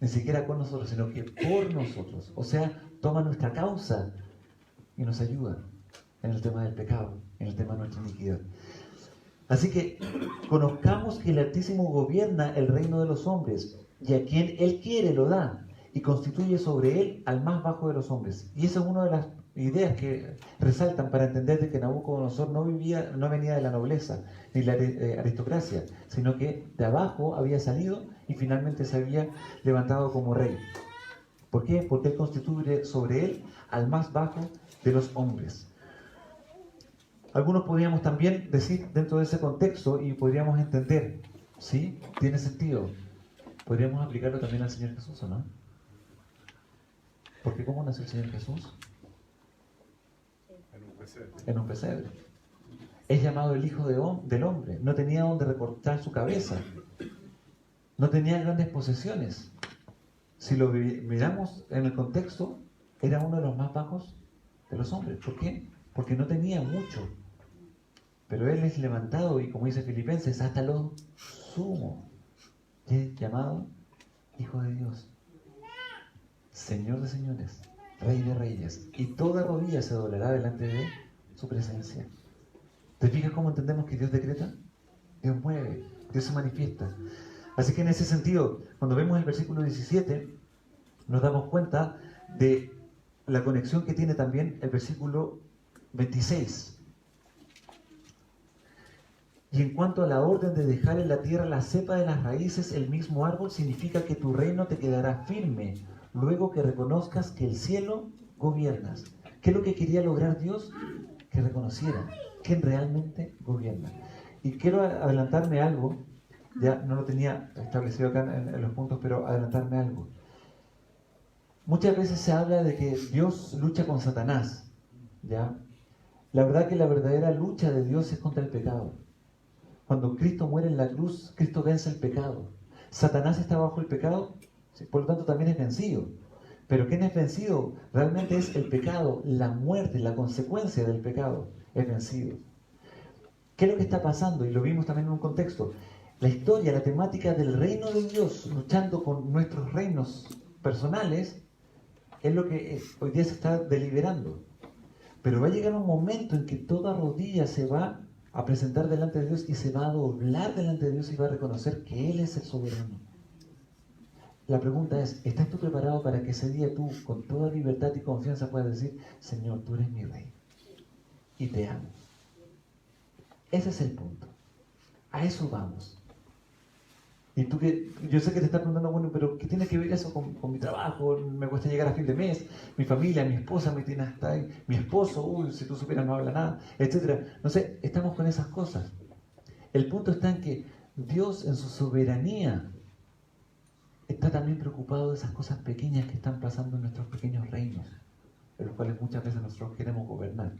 Ni siquiera con nosotros, sino que por nosotros. O sea, toma nuestra causa y nos ayuda en el tema del pecado, en el tema de nuestra iniquidad. Así que conozcamos que el Altísimo gobierna el reino de los hombres y a quien Él quiere lo da y constituye sobre Él al más bajo de los hombres. Y esa es una de las ideas que resaltan para entender de que Nabucodonosor no venía de la nobleza ni la aristocracia, sino que de abajo había salido y finalmente se había levantado como rey. ¿Por qué? Porque Él constituye sobre Él al más bajo de los hombres. Algunos podríamos también decir dentro de ese contexto y podríamos entender, ¿sí? Tiene sentido. Podríamos aplicarlo también al Señor Jesús, ¿o no? Porque ¿cómo nació el Señor Jesús? En un pesebre. Es llamado el Hijo del Hombre. No tenía donde recortar su cabeza. No tenía grandes posesiones. Si lo miramos en el contexto, era uno de los más bajos de los hombres. ¿Por qué? Porque no tenía mucho. Pero Él es levantado y, como dice Filipenses, hasta lo sumo. Y es llamado Hijo de Dios, Señor de señores, Rey de reyes. Y toda rodilla se doblará delante de su presencia. ¿Te fijas cómo entendemos que Dios decreta? Dios mueve, Dios se manifiesta. Así que en ese sentido, cuando vemos el versículo 17, nos damos cuenta de la conexión que tiene también el versículo 26. Y en cuanto a la orden de dejar en la tierra la cepa de las raíces, el mismo árbol significa que tu reino te quedará firme, luego que reconozcas que el cielo gobiernas. ¿Qué es lo que quería lograr Dios? Que reconociera que realmente gobierna. Y quiero adelantarme algo, ya no lo tenía establecido acá en los puntos, pero adelantarme algo. Muchas veces se habla de que Dios lucha con Satanás, ¿ya? La verdad que la verdadera lucha de Dios es contra el pecado. Cuando Cristo muere en la cruz, Cristo vence el pecado. Satanás está bajo el pecado, por lo tanto también es vencido. Pero ¿quién es vencido? Realmente es el pecado, la muerte, la consecuencia del pecado, es vencido. ¿Qué es lo que está pasando? Y lo vimos también en un contexto. La historia, la temática del reino de Dios, luchando con nuestros reinos personales, es lo que hoy día se está deliberando. Pero va a llegar un momento en que toda rodilla se va a presentar delante de Dios y se va a doblar delante de Dios y va a reconocer que Él es el soberano. La pregunta es, ¿estás tú preparado para que ese día tú, con toda libertad y confianza, puedas decir, Señor, tú eres mi Rey y te amo? Ese es el punto. A eso vamos. Y tú que, yo sé que te estás preguntando, bueno, pero ¿qué tiene que ver eso con mi trabajo? Me cuesta llegar a fin de mes, mi familia, mi esposa me tiene hasta ahí, mi esposo, uy, si tú supieras no habla nada, etcétera. No sé, estamos con esas cosas. El punto está en que Dios en su soberanía está también preocupado de esas cosas pequeñas que están pasando en nuestros pequeños reinos, en los cuales muchas veces nosotros queremos gobernar.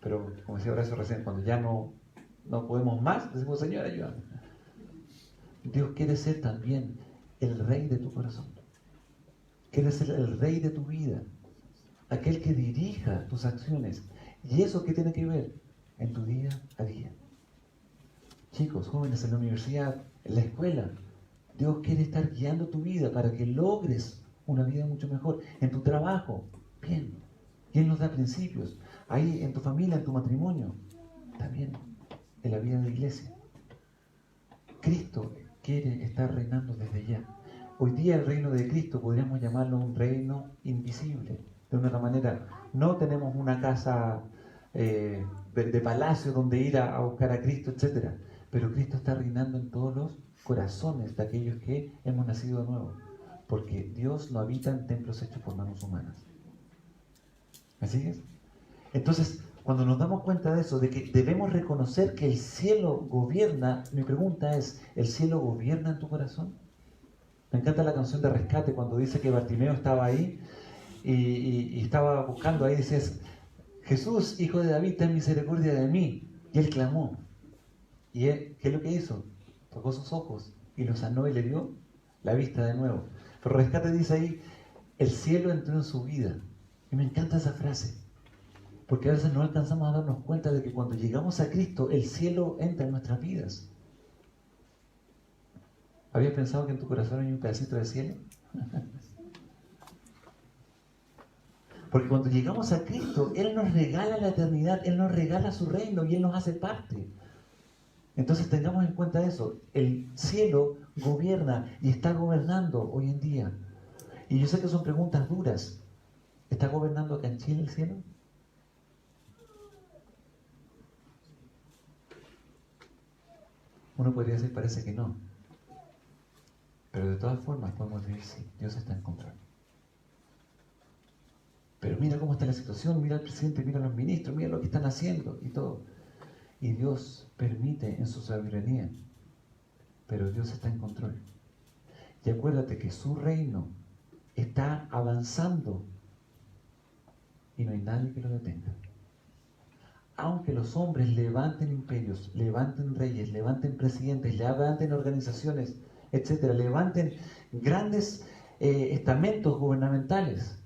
Pero, como decía Horacio recién, cuando ya no podemos más, decimos, Señor, ayúdame. Dios quiere ser también el rey de tu corazón. Quiere ser el rey de tu vida, aquel que dirija tus acciones. ¿Y eso qué tiene que ver? En tu día a día. Chicos, jóvenes, en la universidad, en la escuela, Dios quiere estar guiando tu vida para que logres una vida mucho mejor. En tu trabajo, bien. Y Él nos da principios. Ahí en tu familia, en tu matrimonio, también en la vida de la iglesia. Cristo quiere estar reinando desde ya. Hoy día el reino de Cristo podríamos llamarlo un reino invisible. De una otra manera, no tenemos una casa de palacio donde ir a buscar a Cristo, etc. Pero Cristo está reinando en todos los corazones de aquellos que hemos nacido de nuevo. Porque Dios no habita en templos hechos por manos humanas. ¿Me sigues? Entonces, cuando nos damos cuenta de eso, de que debemos reconocer que el cielo gobierna, mi pregunta es, ¿el cielo gobierna en tu corazón? Me encanta la canción de Rescate cuando dice que Bartimeo estaba ahí y estaba buscando ahí, dices, Jesús, hijo de David, ten misericordia de mí. Y él clamó. ¿Y él, qué es lo que hizo? Tocó sus ojos y lo sanó y le dio la vista de nuevo. Pero Rescate dice ahí, el cielo entró en su vida. Y me encanta esa frase. Porque a veces no alcanzamos a darnos cuenta de que cuando llegamos a Cristo, el cielo entra en nuestras vidas. ¿Habías pensado que en tu corazón hay un pedacito de cielo? Porque cuando llegamos a Cristo, Él nos regala la eternidad, Él nos regala su reino y Él nos hace parte. Entonces tengamos en cuenta eso. El cielo gobierna y está gobernando hoy en día. Y yo sé que son preguntas duras. ¿Está gobernando acá en Chile el cielo? Uno podría decir, parece que no. Pero de todas formas podemos decir, sí, Dios está en control. Pero mira cómo está la situación, mira al presidente, mira a los ministros, mira lo que están haciendo y todo. Y Dios permite en su soberanía. Pero Dios está en control. Y acuérdate que su reino está avanzando y no hay nadie que lo detenga. Aunque los hombres levanten imperios, levanten reyes, levanten presidentes, levanten organizaciones, etcétera, levanten grandes estamentos gubernamentales,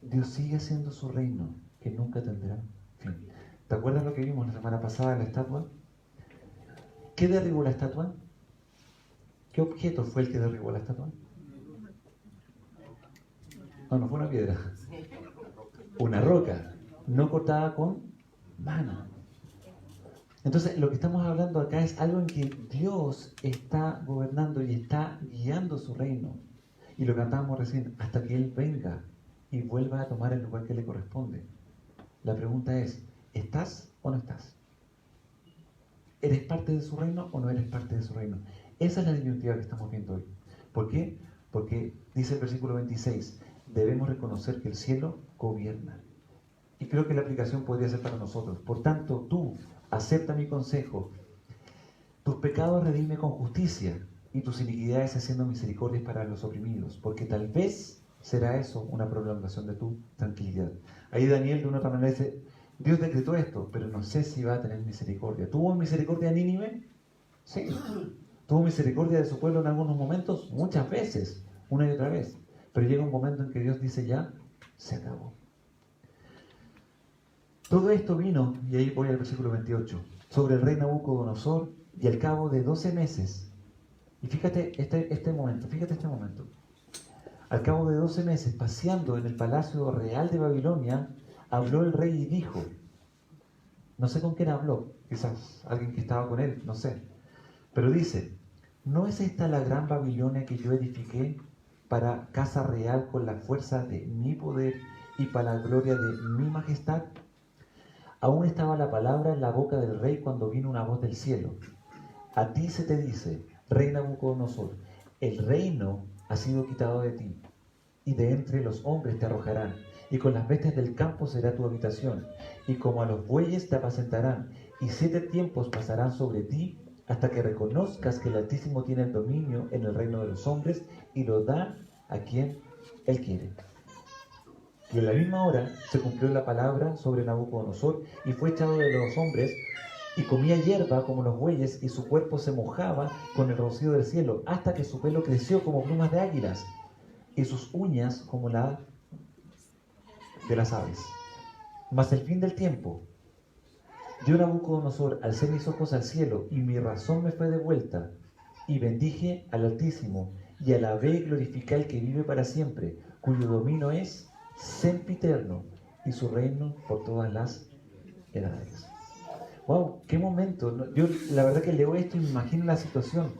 Dios sigue siendo su reino, que nunca tendrá fin. ¿Te acuerdas lo que vimos la semana pasada en la estatua? ¿Qué derribó la estatua? ¿Qué objeto fue el que derribó la estatua? No fue una piedra. Una roca, no cortada con mano. Entonces, lo que estamos hablando acá es algo en que Dios está gobernando y está guiando su reino. Y lo cantábamos recién, hasta que Él venga y vuelva a tomar el lugar que le corresponde. La pregunta es, ¿estás o no estás? ¿Eres parte de su reino o no eres parte de su reino? Esa es la disyuntiva que estamos viendo hoy. ¿Por qué? Porque dice el versículo 26, debemos reconocer que el cielo gobierna. Y creo que la aplicación podría ser para nosotros. Por tanto, tú acepta mi consejo. Tus pecados redime con justicia y tus iniquidades haciendo misericordias para los oprimidos, porque tal vez será eso una prolongación de tu tranquilidad. Ahí Daniel de una otra manera dice, Dios decretó esto, pero no sé si va a tener misericordia. ¿Tuvo misericordia de Nínive? Sí. ¿Tuvo misericordia de su pueblo en algunos momentos? Muchas veces, una y otra vez. Pero llega un momento en que Dios dice ya, se acabó. Todo esto vino, y ahí voy al versículo 28, sobre el rey Nabucodonosor, y al cabo de 12 meses, y fíjate este momento, al cabo de 12 meses, paseando en el palacio real de Babilonia, habló el rey y dijo, no sé con quién habló, quizás alguien que estaba con él, no sé, pero dice, ¿no es esta la gran Babilonia que yo edifiqué para casa real con la fuerza de mi poder y para la gloria de mi majestad? Aún estaba la palabra en la boca del rey cuando vino una voz del cielo. A ti se te dice, Rey Nabucodonosor, el reino ha sido quitado de ti, y de entre los hombres te arrojarán, y con las bestias del campo será tu habitación, y como a los bueyes te apacentarán, y 7 tiempos pasarán sobre ti, hasta que reconozcas que el Altísimo tiene el dominio en el reino de los hombres, y lo da a quien Él quiere. Y en la misma hora se cumplió la palabra sobre Nabucodonosor, y fue echado de los hombres, y comía hierba como los bueyes, y su cuerpo se mojaba con el rocío del cielo, hasta que su pelo creció como plumas de águilas, y sus uñas como la de las aves. Mas el fin del tiempo, yo Nabucodonosor alcé mis ojos al cielo, y mi razón me fue devuelta, y bendije al Altísimo, y alabé y glorifiqué al que vive para siempre, cuyo dominio es sempiterno, y su reino por todas las edades. ¡Wow! ¡Qué momento! Yo la verdad que leo esto y me imagino la situación.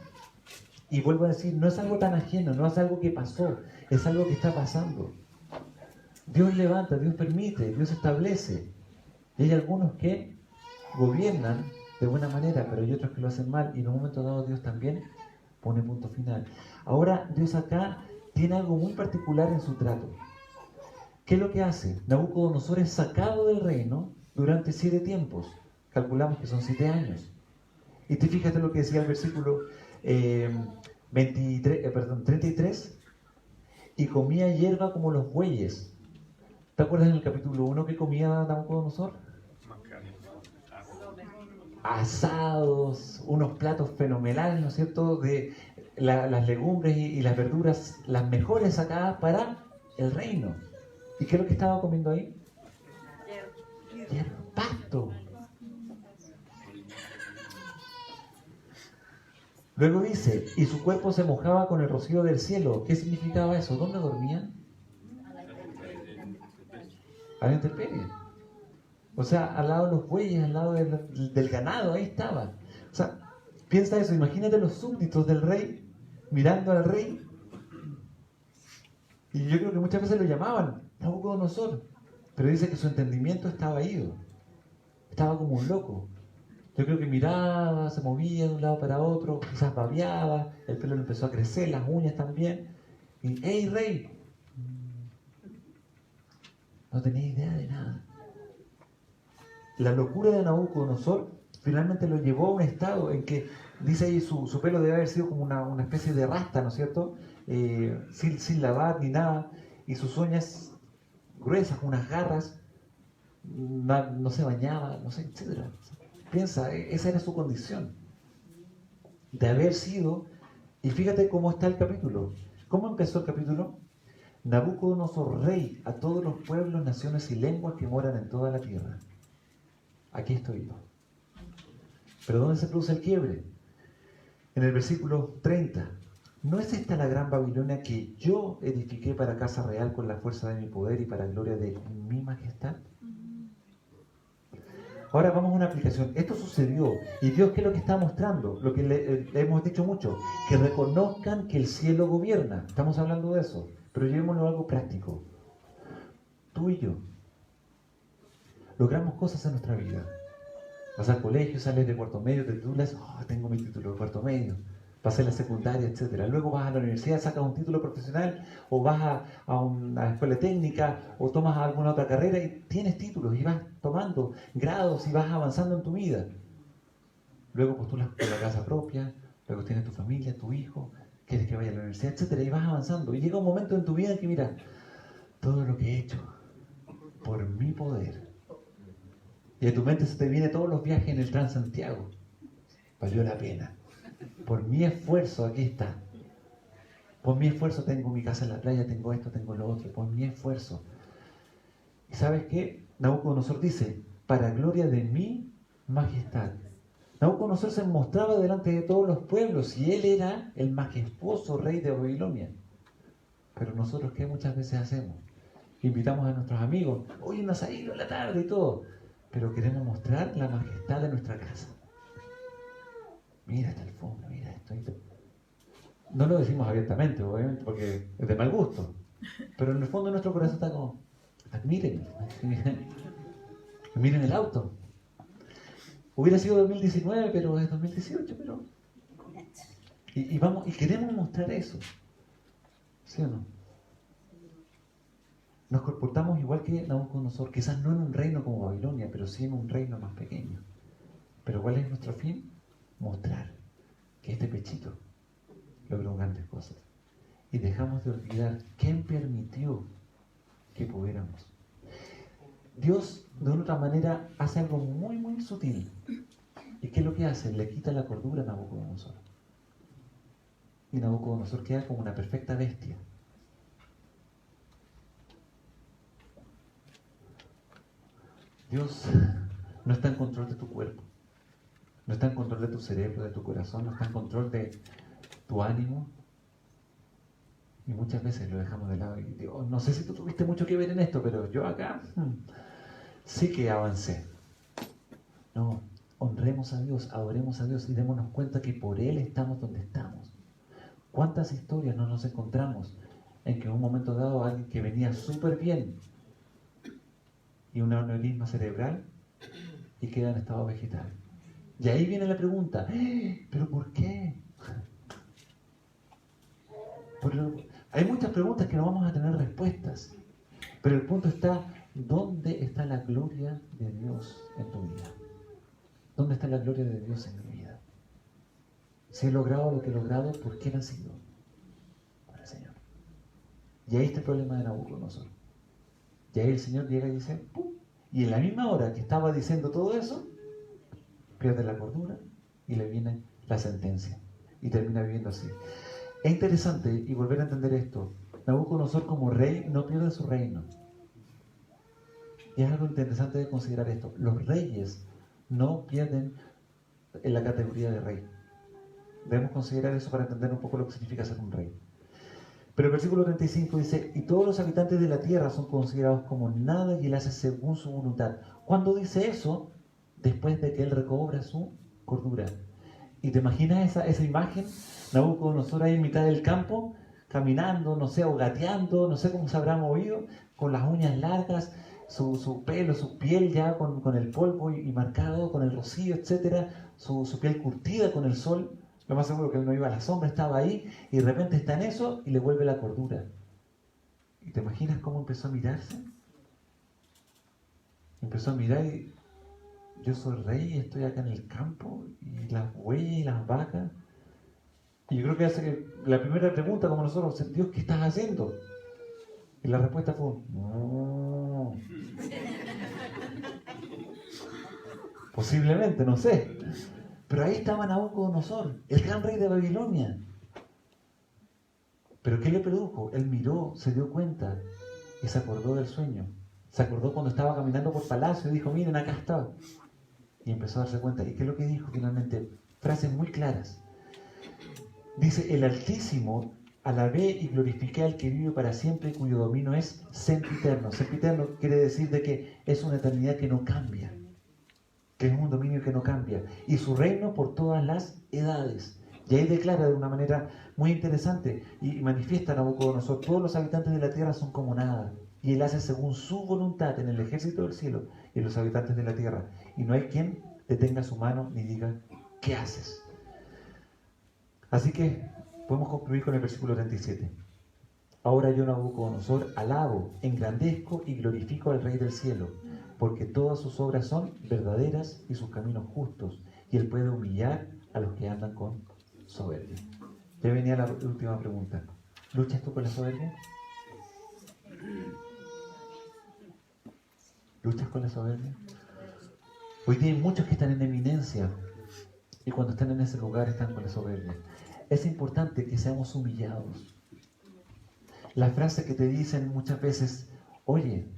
Y vuelvo a decir, no es algo tan ajeno, no es algo que pasó, es algo que está pasando. Dios levanta, Dios permite, Dios establece. Y hay algunos que gobiernan de buena manera, pero hay otros que lo hacen mal, y en un momento dado Dios también pone punto final. Ahora Dios acá tiene algo muy particular en su trato. ¿Qué es lo que hace? Nabucodonosor es sacado del reino durante 7 tiempos. Calculamos que son 7 años. Y te fijas en lo que decía el versículo 33. Y comía hierba como los bueyes. ¿Te acuerdas en el capítulo 1 que comía Nabucodonosor? Asados, unos platos fenomenales, ¿no es cierto? De las legumbres y las verduras, las mejores sacadas para el reino. ¿Y qué es lo que estaba comiendo ahí? Hierba, pasto. Luego dice, y su cuerpo se mojaba con el rocío del cielo. ¿Qué significaba eso? ¿Dónde dormían? A la intemperie. O sea, al lado de los bueyes, al lado del ganado, ahí estaba. O sea, piensa eso, imagínate los súbditos del rey mirando al rey. Y yo creo que muchas veces lo llamaban Nabucodonosor, pero dice que su entendimiento estaba ido. Estaba como un loco. Yo creo que miraba, se movía de un lado para otro, quizás babeaba, el pelo le empezó a crecer, las uñas también. Y, ¡hey, rey! No tenía idea de nada. La locura de Nabucodonosor finalmente lo llevó a un estado en que, dice ahí, su pelo debe haber sido como una especie de rasta, ¿no es cierto? Sin lavar ni nada, y sus uñas gruesas, unas garras, no se bañaba, no sé, etc. Piensa, esa era su condición, de haber sido, y fíjate cómo está el capítulo. ¿Cómo empezó el capítulo? Nabucodonosor, rey a todos los pueblos, naciones y lenguas que moran en toda la tierra. Aquí estoy yo. ¿Pero dónde se produce el quiebre? En el versículo 30. ¿No es esta la gran Babilonia que yo edifiqué para casa real con la fuerza de mi poder y para gloria de mi majestad? Ahora vamos a una aplicación. Esto sucedió. ¿Y Dios qué es lo que está mostrando? Lo que le hemos dicho mucho. Que reconozcan que el cielo gobierna. Estamos hablando de eso. Pero llevémoslo a algo práctico. Tú y yo logramos cosas en nuestra vida. Vas al colegio, sales de cuarto medio, te titulas, tengo mi título de cuarto medio, pasé la secundaria, etc. Luego vas a la universidad, sacas un título profesional, o vas a una escuela técnica, o tomas alguna otra carrera y tienes títulos, y vas tomando grados y vas avanzando en tu vida. Luego postulas por la casa propia, luego tienes tu familia, tu hijo, quieres que vaya a la universidad, etc. Y vas avanzando. Y llega un momento en tu vida en que, mira, todo lo que he hecho por mi poder. Y a tu mente se te vienen todos los viajes en el Transantiago. Valió la pena. Por mi esfuerzo, aquí está. Por mi esfuerzo tengo mi casa en la playa, tengo esto, tengo lo otro. Por mi esfuerzo. ¿Y sabes qué? Nabucodonosor dice, para gloria de mi majestad. Nabucodonosor se mostraba delante de todos los pueblos y él era el majestuoso rey de Babilonia. Pero nosotros, ¿qué muchas veces hacemos? Invitamos a nuestros amigos, hoy un asadito en la tarde y todo. Pero queremos mostrar la majestad de nuestra casa. Mira esta alfombra, mira esto. No lo decimos abiertamente, obviamente, porque es de mal gusto. Pero en el fondo nuestro corazón está como, miren, miren el auto. Hubiera sido 2019, pero es 2018, pero Y queremos mostrar eso. ¿Sí o no? Nos comportamos igual que Nabucodonosor, quizás no en un reino como Babilonia, pero sí en un reino más pequeño. Pero ¿cuál es nuestro fin? Mostrar que este pechito logró grandes cosas. Y dejamos de olvidar quién permitió que pudiéramos. Dios, de una otra manera, hace algo muy, muy sutil. ¿Y qué es lo que hace? Le quita la cordura a Nabucodonosor. Y Nabucodonosor queda como una perfecta bestia. Dios no está en control de tu cuerpo, no está en control de tu cerebro, de tu corazón, no está en control de tu ánimo. Y muchas veces lo dejamos de lado y digo, no sé si tú tuviste mucho que ver en esto, pero yo acá sí que avancé. No, honremos a Dios, adoremos a Dios y démonos cuenta que por Él estamos donde estamos. ¿Cuántas historias no nos encontramos en que en un momento dado alguien que venía súper bien y un aneurisma cerebral y queda en estado vegetal? Y ahí viene la pregunta, ¿pero por qué? Hay muchas preguntas que no vamos a tener respuestas, pero el punto está, ¿dónde está la gloria de Dios en tu vida? ¿Dónde está la gloria de Dios en mi vida? Si he logrado lo que he logrado, ¿por qué no ha sido? Por el Señor. Y ahí está el problema de Nabucodonosor. Y ahí el Señor llega y dice, ¡pum! Y en la misma hora que estaba diciendo todo eso, pierde la cordura y le viene la sentencia. Y termina viviendo así. Es interesante, y volver a entender esto, Nabucodonosor como rey no pierde su reino. Y es algo interesante de considerar esto. Los reyes no pierden en la categoría de rey. Debemos considerar eso para entender un poco lo que significa ser un rey. Pero el versículo 35 dice, y todos los habitantes de la tierra son considerados como nada y él hace según su voluntad. ¿Cuándo dice eso? Después de que él recobra su cordura. ¿Y te imaginas esa imagen? Nabucodonosor ahí en mitad del campo, caminando, no sé, o gateando, no sé cómo se habrá movido, con las uñas largas, su pelo, su piel ya con el polvo y marcado, con el rocío, etcétera, su piel curtida con el sol. Lo más seguro que él no iba a la sombra, estaba ahí, y de repente está en eso y le vuelve la cordura. ¿Y te imaginas cómo empezó a mirarse? Empezó a mirar y yo soy rey y estoy acá en el campo, y las huellas y las vacas. Y yo creo que hace que la primera pregunta, como nosotros, Dios, ¿qué estás haciendo? Y la respuesta fue, no. Posiblemente, no sé. Pero ahí estaba Nabucodonosor, el gran rey de Babilonia. ¿Pero qué le produjo? Él miró, se dio cuenta y se acordó del sueño. Se acordó cuando estaba caminando por palacio y dijo, miren, acá está. Y empezó a darse cuenta. ¿Y qué es lo que dijo finalmente? Frases muy claras. Dice, el Altísimo alabé y glorifiqué al que vive para siempre, cuyo dominio es sempiterno. Sempiterno quiere decir de que es una eternidad que no cambia, que es un dominio que no cambia, y su reino por todas las edades. Y ahí declara de una manera muy interesante y manifiesta a Nabucodonosor, todos los habitantes de la tierra son como nada, y él hace según su voluntad en el ejército del cielo y en los habitantes de la tierra, y no hay quien detenga su mano ni diga, ¿qué haces? Así que podemos concluir con el versículo 37. Ahora yo, Nabucodonosor, alabo, engrandezco y glorifico al Rey del cielo, porque todas sus obras son verdaderas y sus caminos justos, y él puede humillar a los que andan con soberbia. Ya venía la última pregunta. ¿Luchas tú con la soberbia? ¿Luchas con la soberbia? Hoy día hay muchos que están en eminencia, y cuando están en ese lugar están con la soberbia. Es importante que seamos humillados. La frase que te dicen muchas veces, oye,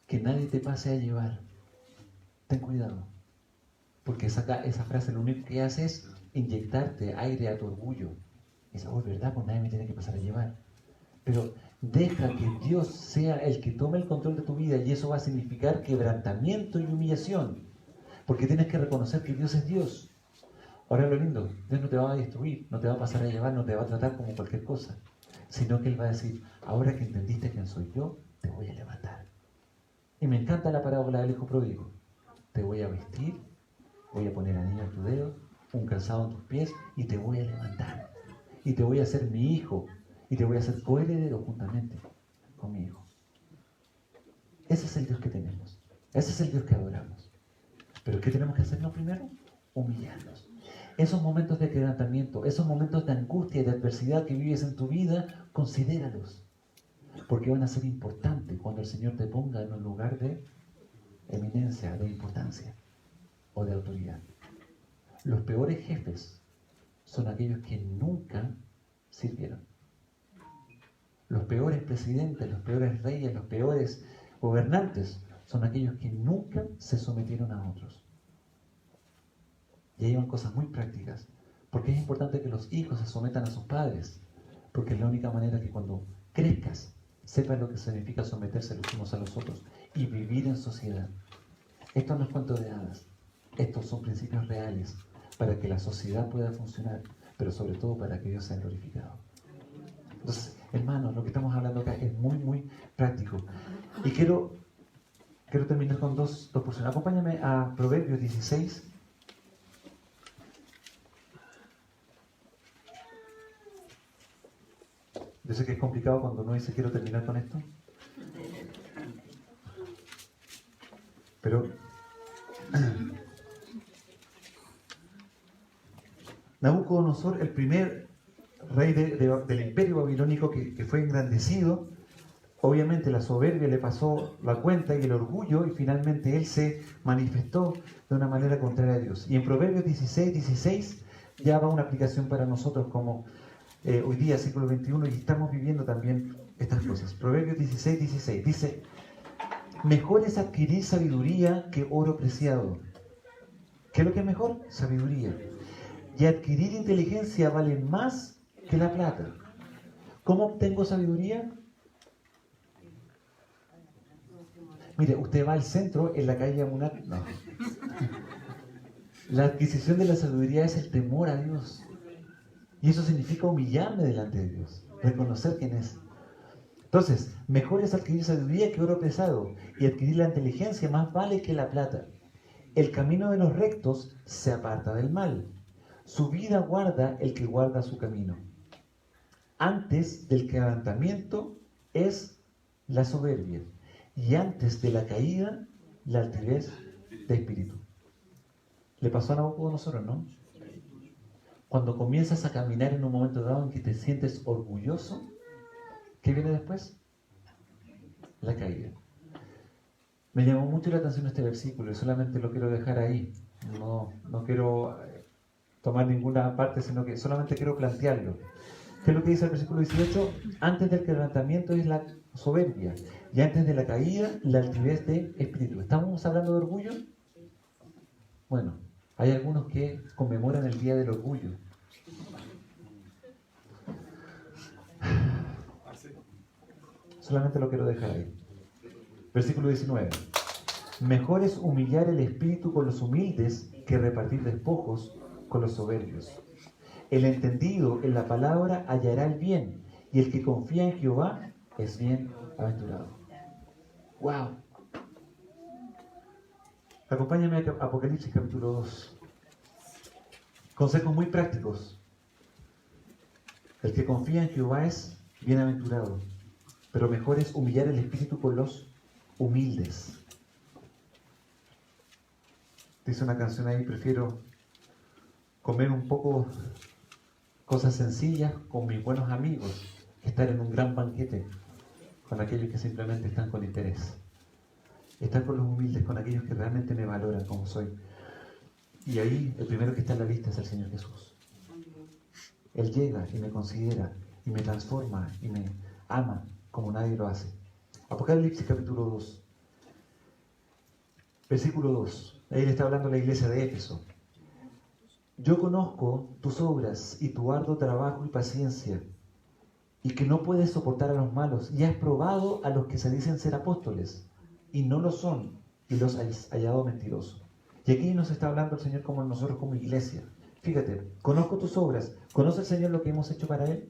que nadie te pase a llevar. Ten cuidado. Porque esa frase lo único que hace es inyectarte aire a tu orgullo. Y dices, oh, ¿verdad? Pues nadie me tiene que pasar a llevar. Pero deja que Dios sea el que tome el control de tu vida y eso va a significar quebrantamiento y humillación. Porque tienes que reconocer que Dios es Dios. Ahora lo lindo, Dios no te va a destruir, no te va a pasar a llevar, no te va a tratar como cualquier cosa, sino que Él va a decir, ahora que entendiste quién soy yo, te voy a levantar. Y me encanta la parábola del hijo pródigo. Te voy a vestir, voy a poner anillo en tu dedo, un calzado en tus pies y te voy a levantar. y te voy a hacer mi hijo y te voy a hacer coheredero juntamente con mi hijo. Ese es el Dios que tenemos. Ese es el Dios que adoramos. Pero ¿qué tenemos que hacernos primero? Humillarnos. Esos momentos de quebrantamiento, esos momentos de angustia y de adversidad que vives en tu vida, considéralos. Porque van a ser importantes cuando el Señor te ponga en un lugar de eminencia, de importancia o de autoridad. Los peores jefes son aquellos que nunca sirvieron. Los peores presidentes, los peores reyes, los peores gobernantes son aquellos que nunca se sometieron a otros. Y ahí van cosas muy prácticas. Porque es importante que los hijos se sometan a sus padres. Porque es la única manera que cuando crezcas, sepas lo que significa someterse los unos a los otros y vivir en sociedad. Esto no es cuento de hadas. Estos son principios reales para que la sociedad pueda funcionar, pero sobre todo para que Dios sea glorificado. Entonces, hermanos, lo que estamos hablando acá es muy, muy práctico. Y quiero terminar con dos porciones. Acompáñame a Proverbios 16. Yo sé que es complicado cuando uno dice quiero terminar con esto. Pero Nabucodonosor, el primer rey del imperio babilónico que fue engrandecido, obviamente la soberbia le pasó la cuenta y el orgullo, y finalmente él se manifestó de una manera contraria a Dios. Y en Proverbios 16 ya va una aplicación para nosotros como hoy día, siglo XXI, y estamos viviendo también estas cosas. Proverbios 16 dice: mejor es adquirir sabiduría que oro preciado. ¿Qué es lo que es mejor? Sabiduría. Y adquirir inteligencia vale más que la plata. ¿Cómo obtengo sabiduría? Mire, usted va al centro, en la calle Amunat. No. La adquisición de la sabiduría es el temor a Dios. Y eso significa humillarme delante de Dios, reconocer quién es. Entonces, mejor es adquirir sabiduría que oro pesado, y adquirir la inteligencia más vale que la plata. El camino de los rectos se aparta del mal. Su vida guarda el que guarda su camino. Antes del quebrantamiento es la soberbia, y antes de la caída, la altivez de espíritu. ¿Le pasó a Nabucodonosor, no? Cuando comienzas a caminar en un momento dado en que te sientes orgulloso, ¿qué viene después? La caída. Me llamó mucho la atención este versículo y solamente lo quiero dejar ahí. No quiero tomar ninguna parte, sino que solamente quiero plantearlo. ¿Qué es lo que dice el versículo 18? Antes del quebrantamiento es la soberbia, y antes de la caída, la altivez de espíritu. ¿Estamos hablando de orgullo? Bueno, hay algunos que conmemoran el Día del Orgullo. Solamente lo quiero dejar ahí. Versículo 19. Mejor es humillar el espíritu con los humildes que repartir despojos con los soberbios. El entendido en la palabra hallará el bien, y el que confía en Jehová es bienaventurado. ¡Wow! Acompáñame a Apocalipsis capítulo 2. Consejos muy prácticos. El que confía en Jehová es bienaventurado, pero mejor es humillar el espíritu con los humildes. Dice una canción ahí: prefiero comer un poco cosas sencillas con mis buenos amigos que estar en un gran banquete con aquellos que simplemente están con interés. Estar con los humildes, con aquellos que realmente me valoran como soy. Y ahí el primero que está en la lista es el Señor Jesús. Él llega y me considera y me transforma y me ama como nadie lo hace. Apocalipsis capítulo 2, versículo 2. Ahí le está hablando a la iglesia de Éfeso. Yo conozco tus obras y tu arduo trabajo y paciencia, y que no puedes soportar a los malos, y has probado a los que se dicen ser apóstoles, y no lo son, y los has hallado mentirosos. Y aquí nos está hablando el Señor como nosotros como iglesia. Fíjate, conozco tus obras. ¿Conoce el Señor lo que hemos hecho para Él?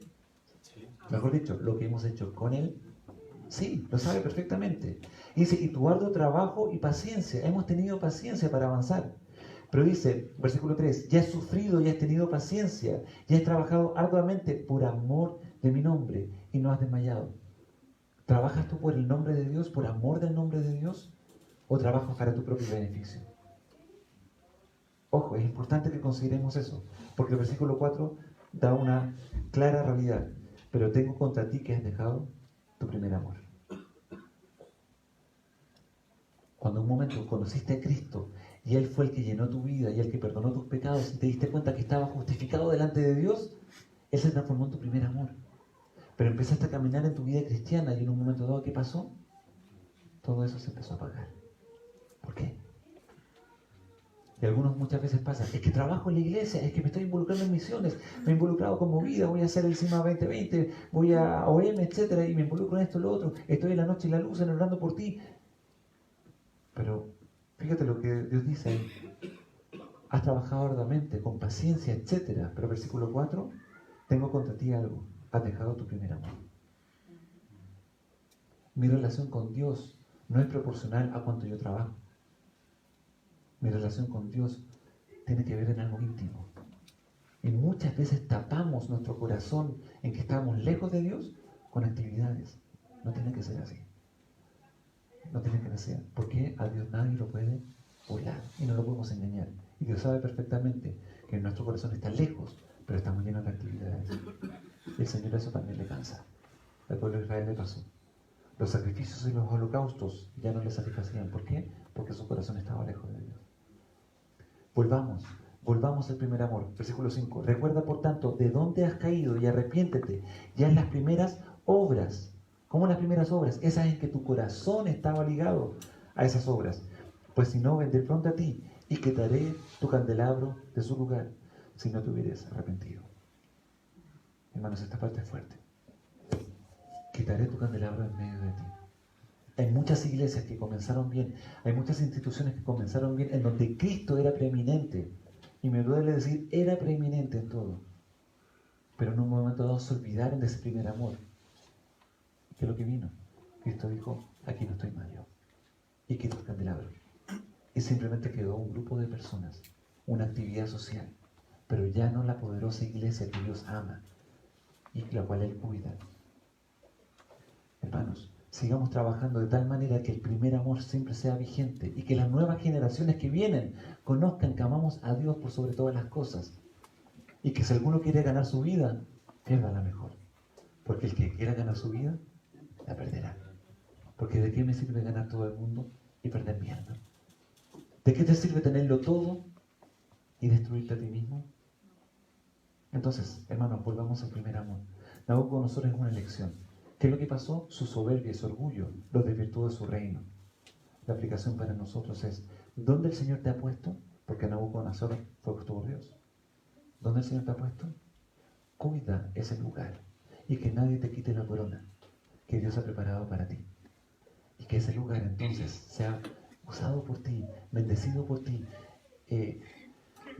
Mejor dicho, lo que hemos hecho con Él. Sí, lo sabe perfectamente. Y dice, y tu arduo trabajo y paciencia. Hemos tenido paciencia para avanzar. Pero dice, versículo 3, ya has sufrido y has tenido paciencia y has trabajado arduamente por amor de mi nombre y no has desmayado. ¿Trabajas tú por el nombre de Dios, por amor del nombre de Dios, o trabajas para tu propio beneficio? Ojo, es importante que consideremos eso, porque el versículo 4 da una clara realidad. Pero tengo contra ti que has dejado tu primer amor. Cuando en un momento conociste a Cristo y Él fue el que llenó tu vida y el que perdonó tus pecados y te diste cuenta que estabas justificado delante de Dios, Él se transformó en tu primer amor. Pero empezaste a caminar en tu vida cristiana y en un momento dado, ¿qué pasó? Todo eso se empezó a apagar. ¿Por qué? Y algunos muchas veces pasa, es que trabajo en la iglesia, es que me estoy involucrando en misiones, me he involucrado con Movida, voy a hacer el CIMA 2020, voy a OM, etcétera, y me involucro en esto y lo otro, estoy en la noche y la luz, orando por ti. Pero fíjate lo que Dios dice ahí. Has trabajado arduamente, con paciencia, etcétera. Pero versículo 4, tengo contra ti algo, has dejado tu primer amor. Mi relación con Dios no es proporcional a cuánto yo trabajo. Mi relación con Dios tiene que ver en algo íntimo. Y muchas veces tapamos nuestro corazón en que estamos lejos de Dios con actividades. No tiene que ser así. No tiene que ser. Porque a Dios nadie lo puede burlar y no lo podemos engañar. Y Dios sabe perfectamente que nuestro corazón está lejos, pero estamos llenos de actividades. Y el Señor eso también le cansa. Al pueblo de Israel le pasó. Los sacrificios y los holocaustos ya no le satisfacían. ¿Por qué? Porque su corazón estaba lejos de Dios. Volvamos al primer amor. Versículo 5. Recuerda, por tanto, de dónde has caído y arrepiéntete. Ya en las primeras obras. ¿Cómo las primeras obras? Esas en que tu corazón estaba ligado a esas obras. Pues si no, vendré pronto a ti y quitaré tu candelabro de su lugar si no te hubieras arrepentido. Hermanos, esta parte es fuerte. Quitaré tu candelabro en medio de ti. Hay muchas iglesias que comenzaron bien, hay muchas instituciones que comenzaron bien, en donde Cristo era preeminente. Y me duele decir, era preeminente en todo. Pero en un momento dado se olvidaron de ese primer amor. ¿Qué es lo que vino? Cristo dijo, aquí no estoy más yo. Y quitó el candelabro. Y simplemente quedó un grupo de personas, una actividad social, pero ya no la poderosa iglesia que Dios ama y la cual Él cuida. Hermanos, sigamos trabajando de tal manera que el primer amor siempre sea vigente y que las nuevas generaciones que vienen conozcan que amamos a Dios por sobre todas las cosas y que si alguno quiere ganar su vida, pierda la mejor, porque el que quiera ganar su vida, la perderá. Porque ¿de qué me sirve ganar todo el mundo y perder mi alma? ¿De qué te sirve tenerlo todo y destruirte a ti mismo? Entonces, hermanos, volvamos al primer amor. Nabucodonosor es una elección. ¿Qué es lo que pasó? Su soberbia y su orgullo lo desvirtuó de su reino. La aplicación para nosotros es, ¿dónde el Señor te ha puesto? Porque Nabucodonosor fue puesto por Dios. ¿Dónde el Señor te ha puesto? Cuida ese lugar y que nadie te quite la corona que Dios ha preparado para ti. Y que ese lugar entonces sea usado por ti, bendecido por ti,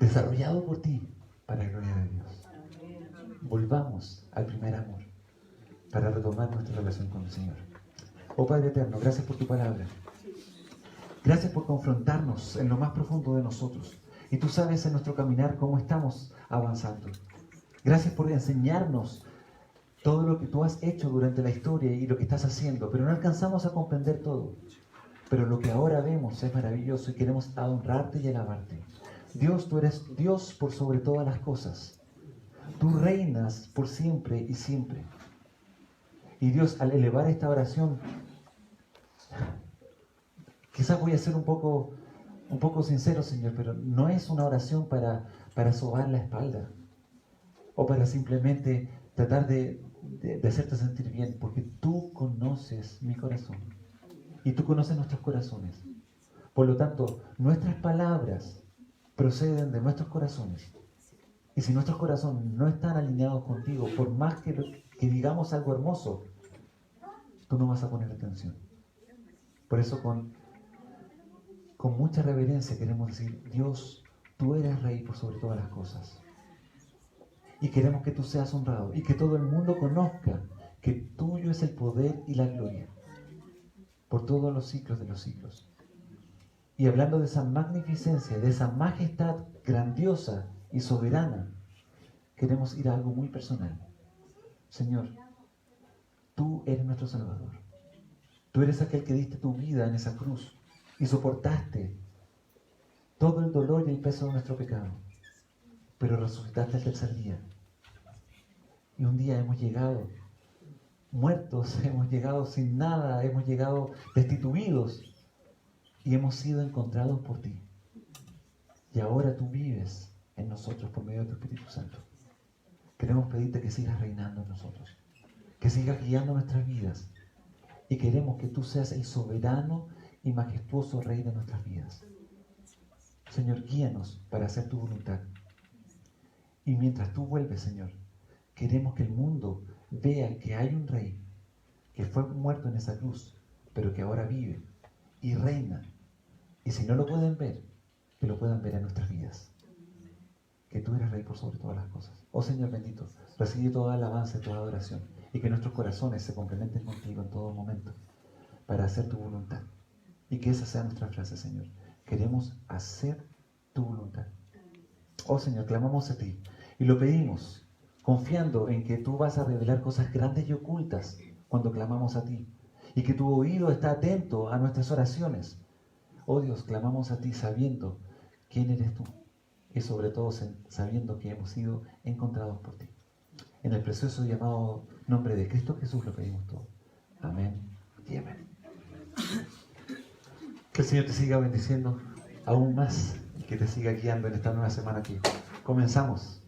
desarrollado por ti para la gloria de Dios. Volvamos al primer amor para retomar nuestra relación con el Señor. Oh Padre eterno, gracias por tu palabra. Gracias por confrontarnos en lo más profundo de nosotros. Y tú sabes en nuestro caminar cómo estamos avanzando. Gracias por enseñarnos todo lo que tú has hecho durante la historia y lo que estás haciendo, pero no alcanzamos a comprender todo. Pero lo que ahora vemos es maravilloso y queremos honrarte y alabarte. Dios, tú eres Dios por sobre todas las cosas. Tú reinas por siempre y siempre. Y Dios, al elevar esta oración, quizás voy a ser un poco sincero, Señor, pero no es una oración para sobar la espalda o para simplemente tratar de hacerte sentir bien, porque tú conoces mi corazón y tú conoces nuestros corazones. Por lo tanto, nuestras palabras proceden de nuestros corazones. Y si nuestros corazones no están alineados contigo, por más que digamos algo hermoso, tú no vas a poner atención. Por eso con mucha reverencia queremos decir, Dios, tú eres Rey por sobre todas las cosas. Y queremos que tú seas honrado y que todo el mundo conozca que tuyo es el poder y la gloria por todos los siglos de los siglos. Y hablando de esa magnificencia, de esa majestad grandiosa y soberana, queremos ir a algo muy personal. Señor, tú eres nuestro Salvador. Tú eres aquel que diste tu vida en esa cruz y soportaste todo el dolor y el peso de nuestro pecado. Pero resucitaste el tercer día. Y un día hemos llegado muertos, hemos llegado sin nada, hemos llegado destituidos y hemos sido encontrados por ti. Y ahora tú vives en nosotros por medio de tu Espíritu Santo. Queremos pedirte que sigas reinando en nosotros, que sigas guiando nuestras vidas. Y queremos que tú seas el soberano y majestuoso Rey de nuestras vidas. Señor, guíanos para hacer tu voluntad. Y mientras tú vuelves, Señor, queremos que el mundo vea que hay un Rey que fue muerto en esa cruz, pero que ahora vive y reina. Y si no lo pueden ver, que lo puedan ver en nuestras vidas. Que tú eres Rey por sobre todas las cosas. Oh Señor bendito, recibe toda alabanza y toda adoración. Y que nuestros corazones se complementen contigo en todo momento para hacer tu voluntad. Y que esa sea nuestra frase, Señor. Queremos hacer tu voluntad. Oh Señor, clamamos a ti y lo pedimos confiando en que tú vas a revelar cosas grandes y ocultas cuando clamamos a ti. Y que tu oído está atento a nuestras oraciones. Oh Dios, clamamos a ti sabiendo quién eres tú. Y sobre todo sabiendo que hemos sido encontrados por ti. En el precioso y llamado nombre de Cristo Jesús lo pedimos todo. Amén y amén. Que el Señor te siga bendiciendo aún más y que te siga guiando en esta nueva semana que comenzamos.